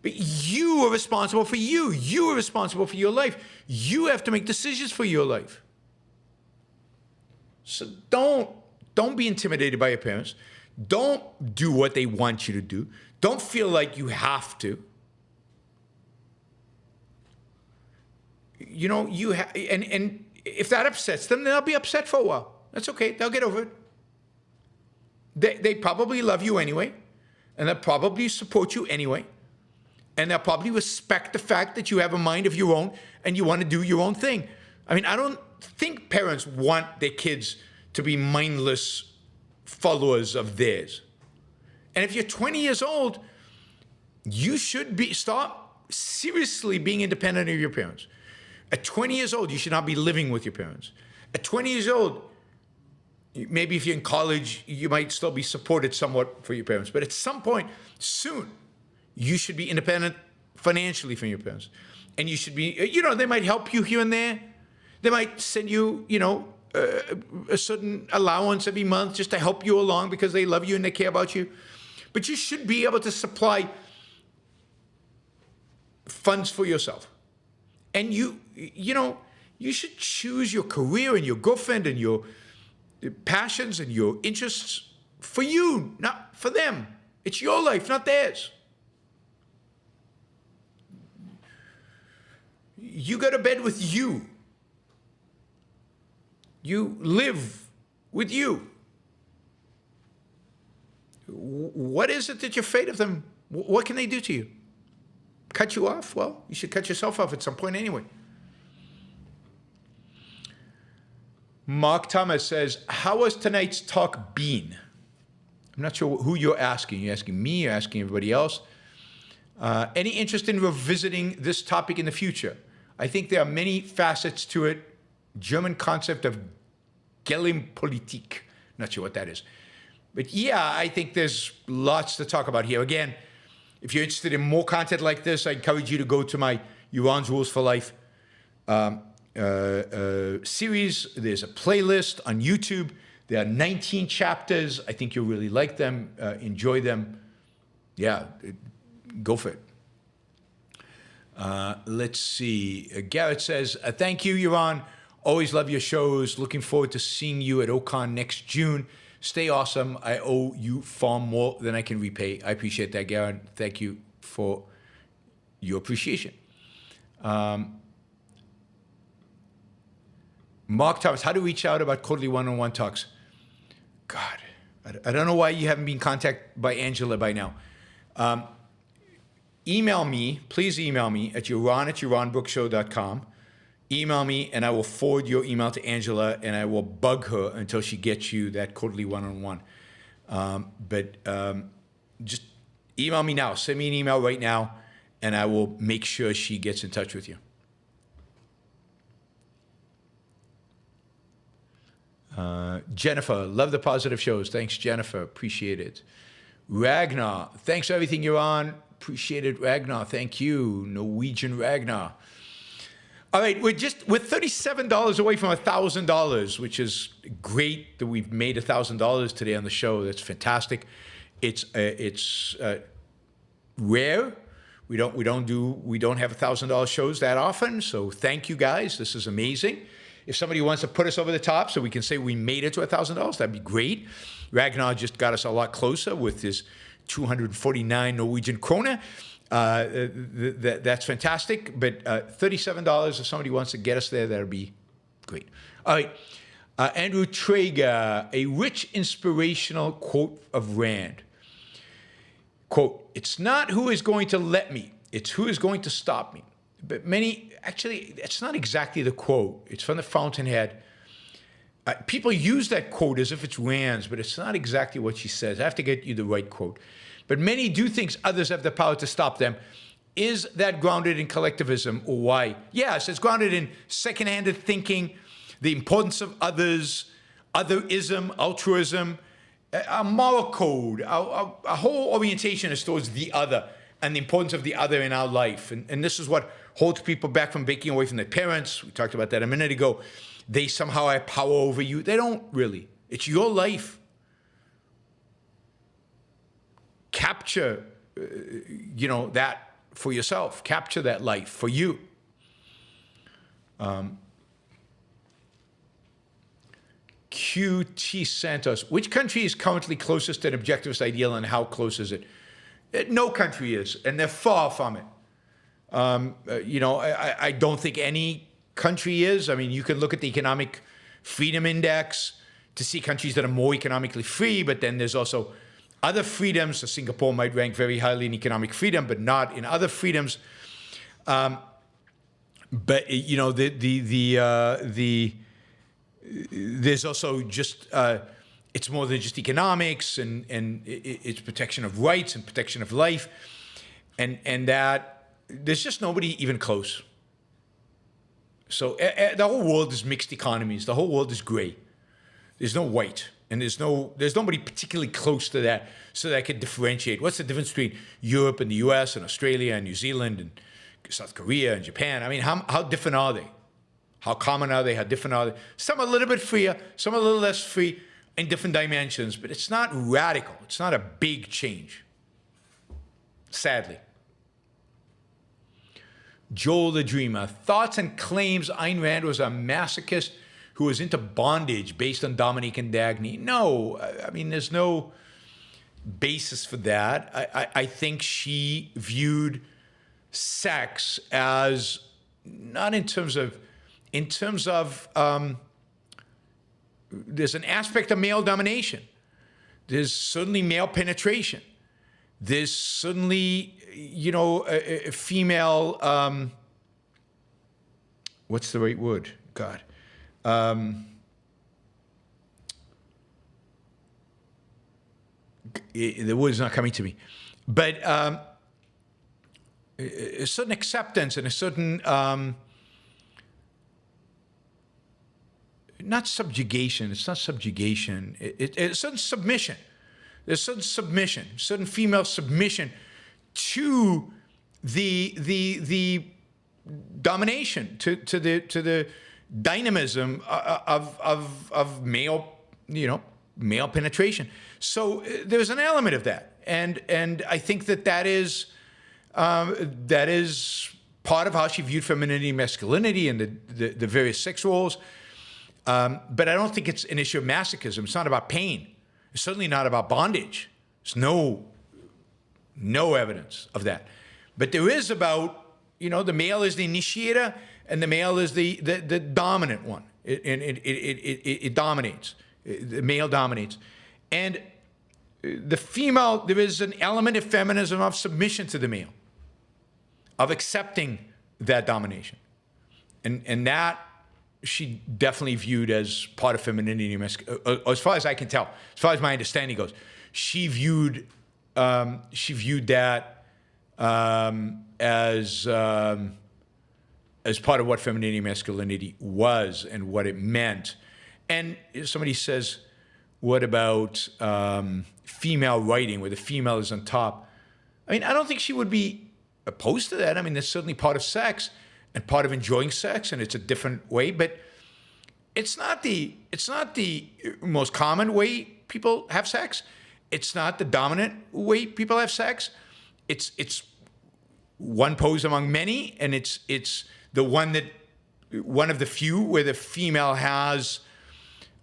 But you are responsible for you. You are responsible for your life. You have to make decisions for your life. So don't be intimidated by your parents. Don't do what they want you to do. Don't feel like you have to. You know, and if that upsets them, then they'll be upset for a while. That's okay. They'll get over it. They probably love you anyway, and they'll probably support you anyway, and they'll probably respect the fact that you have a mind of your own and you want to do your own thing. I mean, I don't think parents want their kids to be mindless followers of theirs. And if you're 20 years old, you should start seriously being independent of your parents. At 20 years old, you should not be living with your parents. At 20 years old, maybe if you're in college, you might still be supported somewhat for your parents. But at some point, soon, you should be independent financially from your parents. And you should be, you know, they might help you here and there. They might send you, you know, a certain allowance every month just to help you along because they love you and they care about you. But you should be able to supply funds for yourself. And you know, you should choose your career and your girlfriend and your passions and your interests for you, not for them. It's your life, not theirs. You go to bed with you. You live with you. What is it that you're afraid of them? What can they do to you? Cut you off? Well, you should cut yourself off at some point anyway. Mark Thomas says, how has tonight's talk been? I'm not sure who you're asking. You're asking me, you're asking everybody else. Any interest in revisiting this topic in the future? I think there are many facets to it. German concept of Gelenpolitik. Not sure what that is. But yeah, I think there's lots to talk about here. Again, if you're interested in more content like this, I encourage you to go to my Yaron's Rules for Life series. There's a playlist on YouTube. There are 19 chapters. I think you'll really like them, enjoy them. Yeah, go for it. Let's see. Garrett says, thank you, Yaron. Always love your shows. Looking forward to seeing you at Ocon next June. Stay awesome. I owe you far more than I can repay. I appreciate that, Garrett. Thank you for your appreciation. Mark Thomas, how to reach out about quarterly one-on-one talks? God, I don't know why you haven't been contacted by Angela by now. Email me, please email me at yaron@yaronbrookshow.com. Email me, and I will forward your email to Angela, and I will bug her until she gets you that quarterly one-on-one. Just email me now. Send me an email right now, and I will make sure she gets in touch with you. Jennifer, love the positive shows. Thanks, Jennifer. Appreciate it. Ragnar, thanks for everything you're on. Appreciate it, Ragnar. Thank you, Norwegian Ragnar. All right, we're $37 away from $1,000, which is great that we've made $1,000 today on the show. That's fantastic. It's rare. We don't have $1,000 shows that often. So thank you guys. This is amazing. If somebody wants to put us over the top so we can say we made it to $1,000, that'd be great. Ragnar just got us a lot closer with his 249 Norwegian krone. That's fantastic. But $37, if somebody wants to get us there, that'd be great. All right. Andrew Traeger, a rich inspirational quote of Rand. Quote, "It's not who is going to let me, it's who is going to stop me." But actually, it's not exactly the quote. It's from the Fountainhead. People use that quote as if it's Rand's, but it's not exactly what she says. I have to get you the right quote. But many do think others have the power to stop them. Is that grounded in collectivism, or why? Yes, it's grounded in second-handed thinking, the importance of others, otherism, altruism, a moral code. Our whole orientation is towards the other and the importance of the other in our life. And this is what holds people back from breaking away from their parents. We talked about that a minute ago. They somehow have power over you. They don't really. It's your life. Capture, that for yourself. Capture that life for you. QT Santos. Which country is currently closest to an objectivist ideal, and how close is it? No country is, and they're far from it. I don't think any country is. I mean, you can look at the Economic Freedom Index to see countries that are more economically free, but then there's also other freedoms. So Singapore might rank very highly in economic freedom, but not in other freedoms. There's also just it's more than just economics, and it's protection of rights and protection of life, and that there's just nobody even close. So the whole world is mixed economies. The whole world is gray. There's no white, and there's nobody particularly close to that, so that I could differentiate. What's the difference between Europe and the U.S. and Australia and New Zealand and South Korea and Japan? I mean, how different are they? How common are they? How different are they? Some are a little bit freer, some are a little less free in different dimensions, but it's not radical. It's not a big change, sadly. Joel the Dreamer. Thoughts and claims Ayn Rand was a masochist who was into bondage based on Dominique and Dagny. No, I mean, there's no basis for that. I think she viewed sex as not in terms of there's an aspect of male domination. There's certainly male penetration. There's certainly, a female, what's the right word? God. The word's not coming to me. But a certain acceptance and a certain, not subjugation, it's not subjugation, it's certain submission. There's certain submission, certain female submission to the domination, to the dynamism of male, male penetration. So there's an element of that, and I think that is part of how she viewed femininity and masculinity and the various sex roles. But I don't think it's an issue of masochism. It's not about pain. It's certainly not about bondage. There's no evidence of that. But there is about, the male is the initiator and the male is the dominant one. It dominates. The male dominates. And the female, there is an element of feminism of submission to the male, of accepting that domination. And that she definitely viewed as part of femininity, as far as I can tell, as far as my understanding goes. She viewed that as part of what femininity and masculinity was and what it meant. And somebody says, what about female writing, where the female is on top? I mean, I don't think she would be opposed to that. I mean, that's certainly part of sex and part of enjoying sex, and it's a different way, but it's not the most common way people have sex. It's not the dominant way people have sex. It's one pose among many, and it's the one of the few where the female has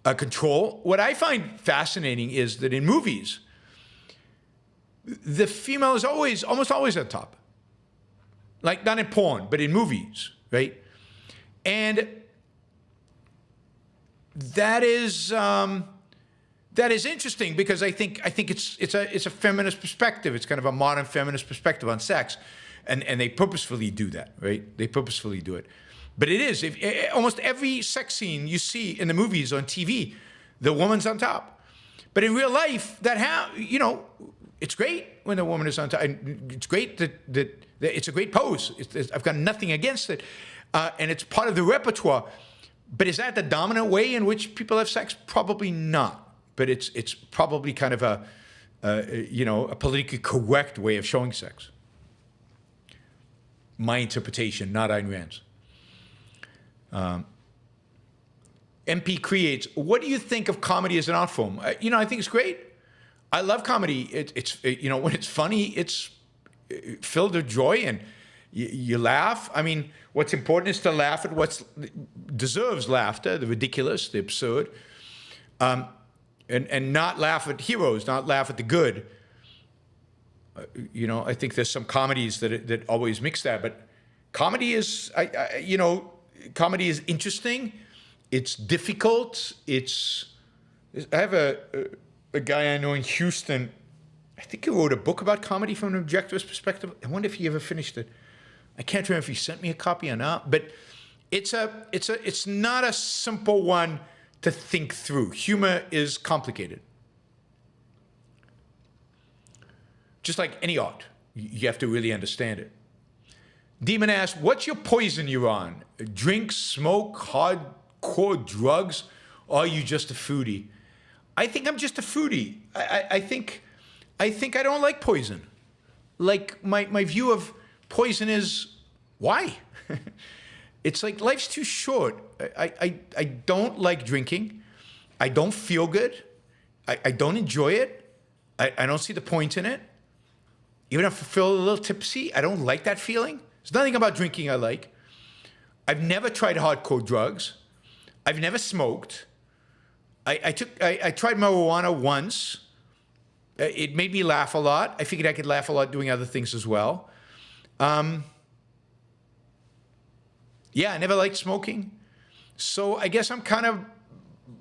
control. What I find fascinating is that in movies, the female is almost always on top. Like, not in porn, but in movies, right? And that is interesting, because I think it's a feminist perspective. It's kind of a modern feminist perspective on sex, and they purposefully do that, right? They purposefully do it. But it is, almost every sex scene you see in the movies on TV, the woman's on top. But in real life, it's great when the woman is on top. It's great that it's a great pose. I've got nothing against it, and it's part of the repertoire. But is that the dominant way in which people have sex? Probably not. But it's probably kind of a politically correct way of showing sex. My interpretation, not Ayn Rand's. MP creates. What do you think of comedy as an art form? I think it's great. I love comedy. When it's funny, it's filled with joy, and you laugh. I mean, what's important is to laugh at what deserves laughter, the ridiculous, the absurd, and not laugh at heroes, not laugh at the good. I think there's some comedies that always mix that, but comedy is, comedy is interesting. It's difficult. I have a guy I know in Houston. I think he wrote a book about comedy from an objectivist perspective. I wonder if he ever finished it. I can't remember if he sent me a copy or not. But it's not a simple one to think through. Humor is complicated. Just like any art, you have to really understand it. Demon asks, what's your poison, Yaron? Drink, smoke, hardcore drugs, or are you just a foodie? I think I'm just a foodie. I think I don't like poison. Like, my view of poison is, why? It's like, life's too short. I don't like drinking. I don't feel good. I don't enjoy it. I don't see the point in it. Even if I feel a little tipsy, I don't like that feeling. There's nothing about drinking I like. I've never tried hardcore drugs. I've never smoked. I tried marijuana once. It made me laugh a lot. I figured I could laugh a lot doing other things as well. I never liked smoking. So I guess I'm kind of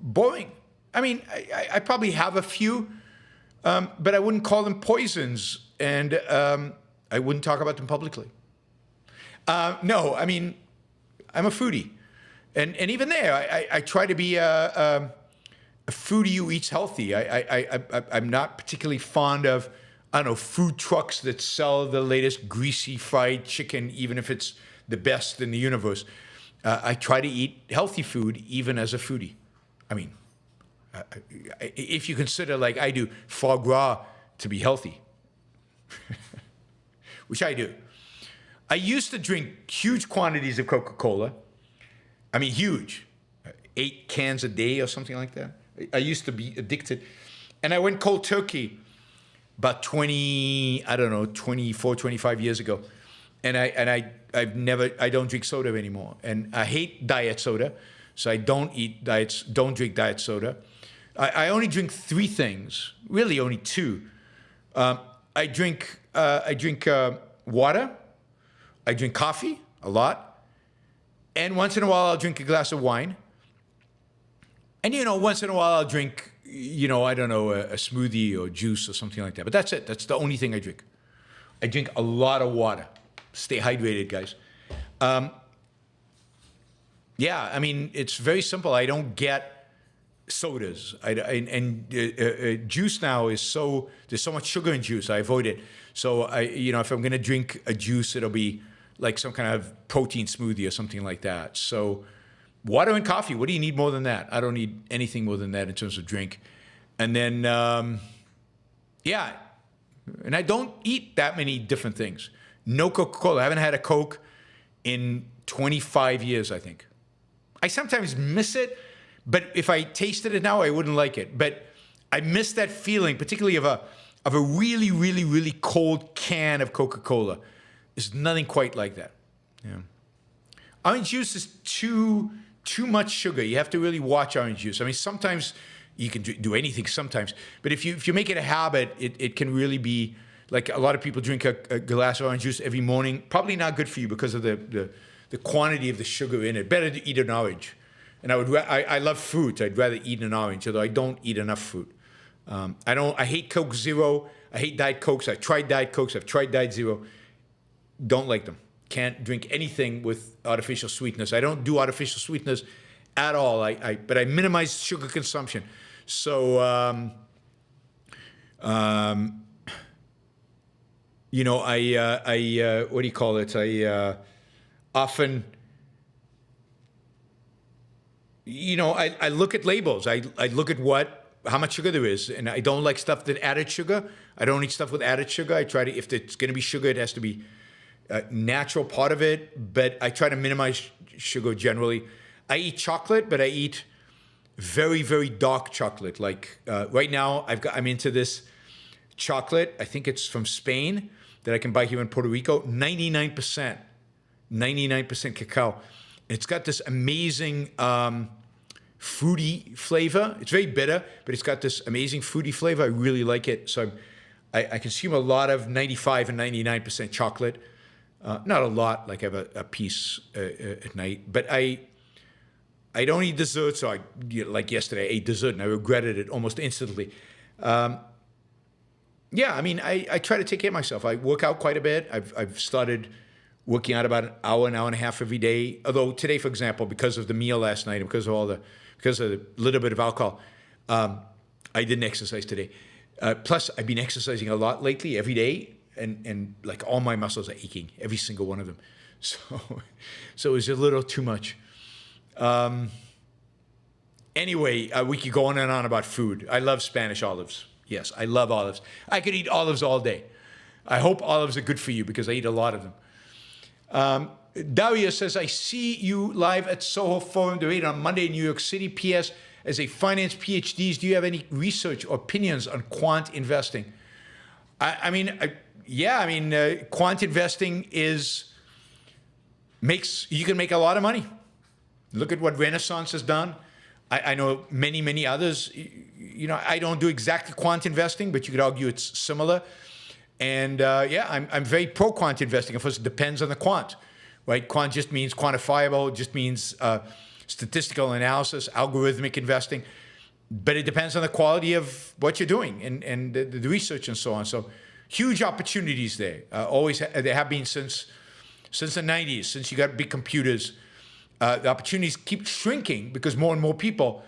boring. I mean, I probably have a few, but I wouldn't call them poisons, and I wouldn't talk about them publicly. No, I mean, I'm a foodie. And even there, I try to be a foodie who eats healthy. I'm not particularly fond of, food trucks that sell the latest greasy fried chicken, even if it's the best in the universe. I try to eat healthy food, even as a foodie. I mean, if you consider, like I do, foie gras to be healthy, which I do. I used to drink huge quantities of Coca-Cola. I mean, huge. 8 cans a day or something like that. I used to be addicted. And I went cold turkey about 24, 25 years ago. And I don't drink soda anymore. And I hate diet soda. So I don't drink diet soda. I only drink 3 things, really only 2. I drink water. I drink coffee a lot. And once in a while, I'll drink a glass of wine. And, once in a while, I'll drink, I don't know, a smoothie or juice or something like that. But that's it. That's the only thing I drink. I drink a lot of water. Stay hydrated, guys. Yeah, I mean, it's very simple. I don't get sodas. Juice now is there's so much sugar in juice. I avoid it. So if I'm going to drink a juice, it'll be like some kind of protein smoothie or something like that. So water and coffee, what do you need more than that? I don't need anything more than that in terms of drink. And then, and I don't eat that many different things. No Coca-Cola. I haven't had a Coke in 25 years, I think. I sometimes miss it, but if I tasted it now, I wouldn't like it. But I miss that feeling, particularly of a really, really, really cold can of Coca-Cola. There's nothing quite like that. Yeah. Orange juice is too much sugar. You have to really watch orange juice. I mean, sometimes you can do anything sometimes, but if you make it a habit, it can really be like a lot of people drink a glass of orange juice every morning. Probably not good for you because of the quantity of the sugar in it. Better to eat an orange. And I love fruit. I'd rather eat an orange, although I don't eat enough fruit. I hate Coke Zero. I hate Diet Cokes. I've tried Diet Cokes. I've tried Diet Zero. Don't like them. Can't drink anything with artificial sweetness. I don't do artificial sweetness at all. But I minimize sugar consumption. So, what do you call it? I often, I look at labels. I look at how much sugar there is, and I don't like stuff that added sugar. I don't eat stuff with added sugar. I try to, if it's going to be sugar, it has to be a natural part of it, but I try to minimize sugar generally. I eat chocolate, but I eat very, very dark chocolate. Like right now, I'm into this chocolate. I think it's from Spain that I can buy here in Puerto Rico. 99% cacao. And it's got this amazing fruity flavor. It's very bitter, but it's got this amazing fruity flavor. I really like it. So I consume a lot of 95 and 99% chocolate. Not a lot, like I have a piece at night, but I don't eat dessert. So like yesterday, I ate dessert and I regretted it almost instantly. I try to take care of myself. I work out quite a bit. I've started working out about an hour and a half every day. Although today, for example, because of the meal last night and because of the little bit of alcohol, I didn't exercise today. Plus, I've been exercising a lot lately, every day. And like all my muscles are aching, every single one of them. So it was a little too much. Anyway, we could go on and on about food. I love Spanish olives. Yes, I love olives. I could eat olives all day. I hope olives are good for you because I eat a lot of them. Daria says, I see you live at Soho Forum Debate on Monday in New York City. P.S. As a finance PhD, do you have any research or opinions on quant investing? Quant investing you can make a lot of money. Look at what Renaissance has done. I know many, many others. I don't do exactly quant investing, but you could argue it's similar. And I'm very pro quant investing. Of course, it depends on the quant, right? Quant just means quantifiable. It just means statistical analysis, algorithmic investing. But it depends on the quality of what you're doing and the research and so on. So huge opportunities there. There have been since the 90s, since you got big computers. The opportunities keep shrinking because more and more people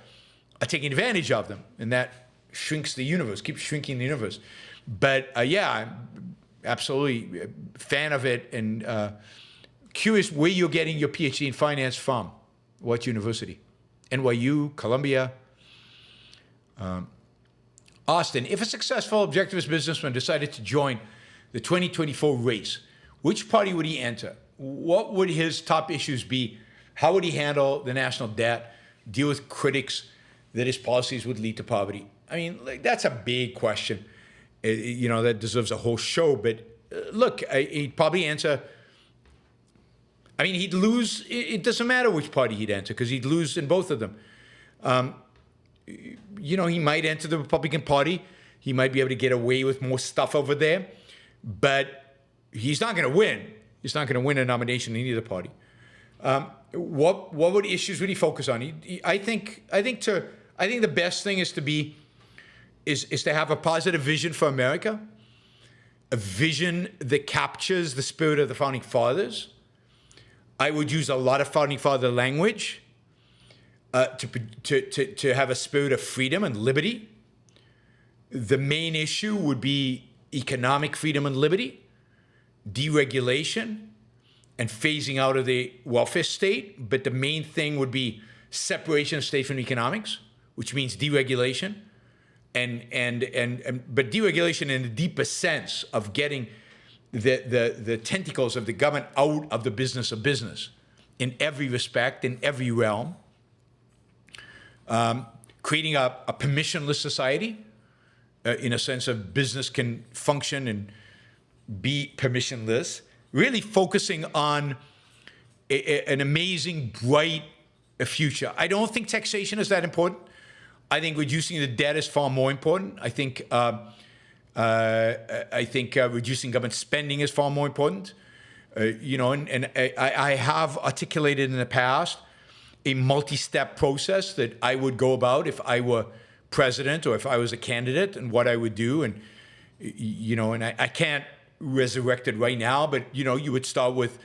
are taking advantage of them. And that shrinks the universe, keeps shrinking the universe. But I'm absolutely a fan of it and curious where you're getting your PhD in finance from. What university? NYU, Columbia? Austin, if a successful objectivist businessman decided to join the 2024 race, which party would he enter? What would his top issues be? How would he handle the national debt, deal with critics that his policies would lead to poverty? I mean, that's a big question. That deserves a whole show. But look, he'd probably answer. I mean, he'd lose. It doesn't matter which party he'd enter because he'd lose in both of them. He might enter the Republican Party. He might be able to get away with more stuff over there, but he's not going to win. He's not going to win a nomination in either party. What issues would he focus on? I think the best thing is to be is to have a positive vision for America, a vision that captures the spirit of the Founding Fathers. I would use a lot of Founding Father language to have a spirit of freedom and liberty. The main issue would be economic freedom and liberty, deregulation, and phasing out of the welfare state. But the main thing would be separation of state from economics, which means deregulation, but deregulation in the deepest sense of getting the tentacles of the government out of the business of business in every respect, in every realm. Creating a permissionless society, in a sense of business can function and be permissionless. Really focusing on an amazing, bright future. I don't think taxation is that important. I think reducing the debt is far more important. I think reducing government spending is far more important. I have articulated in the past a multi-step process that I would go about if I were president or if I was a candidate, and what I would do. And I can't resurrect it right now, but you would start with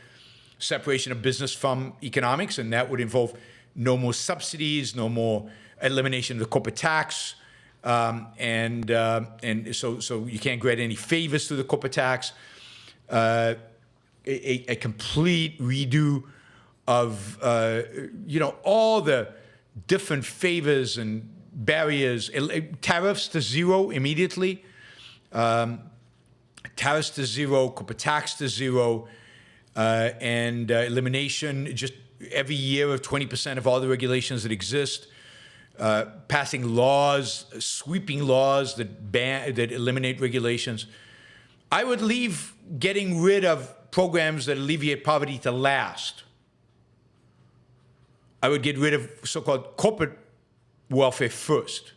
separation of business from economics, and that would involve no more subsidies, no more elimination of the corporate tax, and so you can't grant any favors through the corporate tax. A complete redo of all the different favors and barriers, tariffs to zero immediately, tariffs to zero, corporate tax to zero, and elimination just every year of 20% of all the regulations that exist. Passing laws, sweeping laws that eliminate regulations. I would leave getting rid of programs that alleviate poverty to last. I would get rid of so-called corporate welfare first.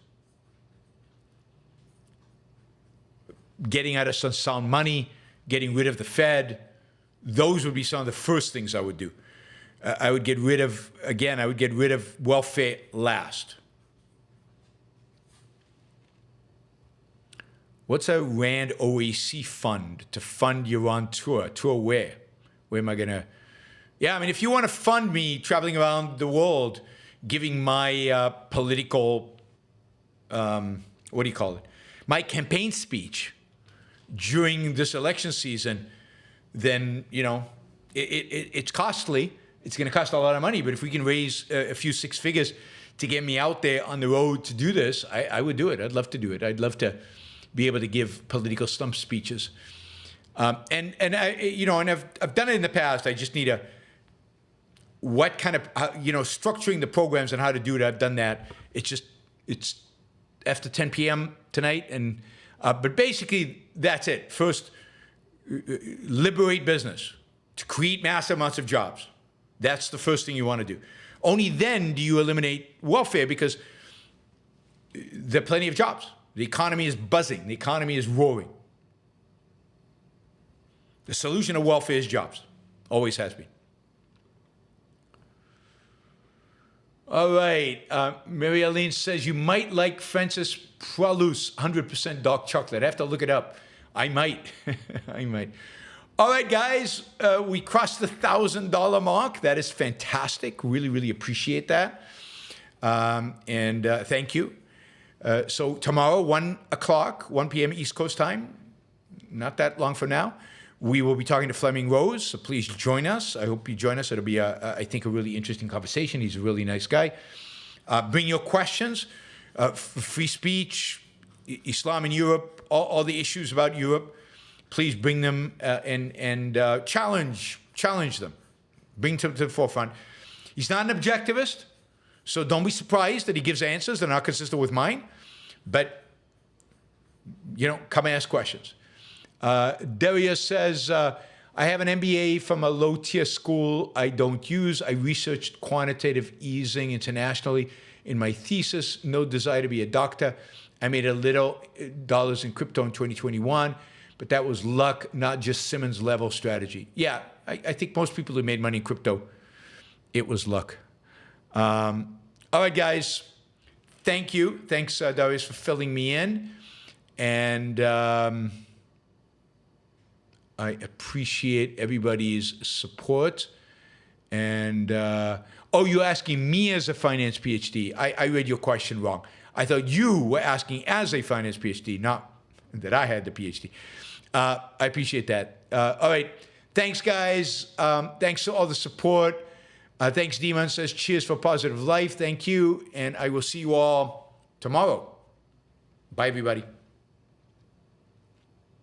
Getting out of some sound money, getting rid of the Fed, those would be some of the first things I would do. I would get rid of welfare last. What's a Rand OAC fund to fund Yaron tour? Tour where? Where am I going to? Yeah, I mean, if you want to fund me traveling around the world, giving my political, what do you call it? My campaign speech during this election season, then, it's costly. It's going to cost a lot of money. But if we can raise a few six figures to get me out there on the road to do this, I would do it. I'd love to do it. I'd love to be able to give political stump speeches. And I've done it in the past. I just need what kind of, structuring the programs and how to do it. I've done that. It's after 10 p.m. tonight. But basically, that's it. First, liberate business to create massive amounts of jobs. That's the first thing you want to do. Only then do you eliminate welfare, because there are plenty of jobs. The economy is buzzing. The economy is roaring. The solution to welfare is jobs. Always has been. All right. Mary Eileen says, you might like Francis Pralus 100% dark chocolate. I have to look it up. I might. I might. All right, guys. We crossed the $1,000 mark. That is fantastic. Really, really appreciate that. Thank you. So tomorrow, 1 p.m. East Coast time, not that long from now, we will be talking to Flemming Rose. So please join us. I hope you join us. It'll be, I think, a really interesting conversation. He's a really nice guy. Bring your questions. Free speech, Islam in Europe, all the issues about Europe. Please bring them and challenge them. Bring them to the forefront. He's not an objectivist. So don't be surprised that he gives answers that are not consistent with mine. But, come and ask questions. Delia says, I have an MBA from a low-tier school I don't use. I researched quantitative easing internationally in my thesis. No desire to be a doctor. I made a little dollars in crypto in 2021, but that was luck, not just Simmons-level strategy. Yeah, I think most people who made money in crypto, it was luck. All right, guys. thank you. Thanks, Darius, for filling me in. And I appreciate everybody's support. And, you're asking me as a finance PhD. I read your question wrong. I thought you were asking as a finance PhD, not that I had the PhD. I appreciate that. All right. Thanks, guys. Thanks for all the support. Thanks, Demon says, cheers for positive life. Thank you. And I will see you all tomorrow. Bye, everybody.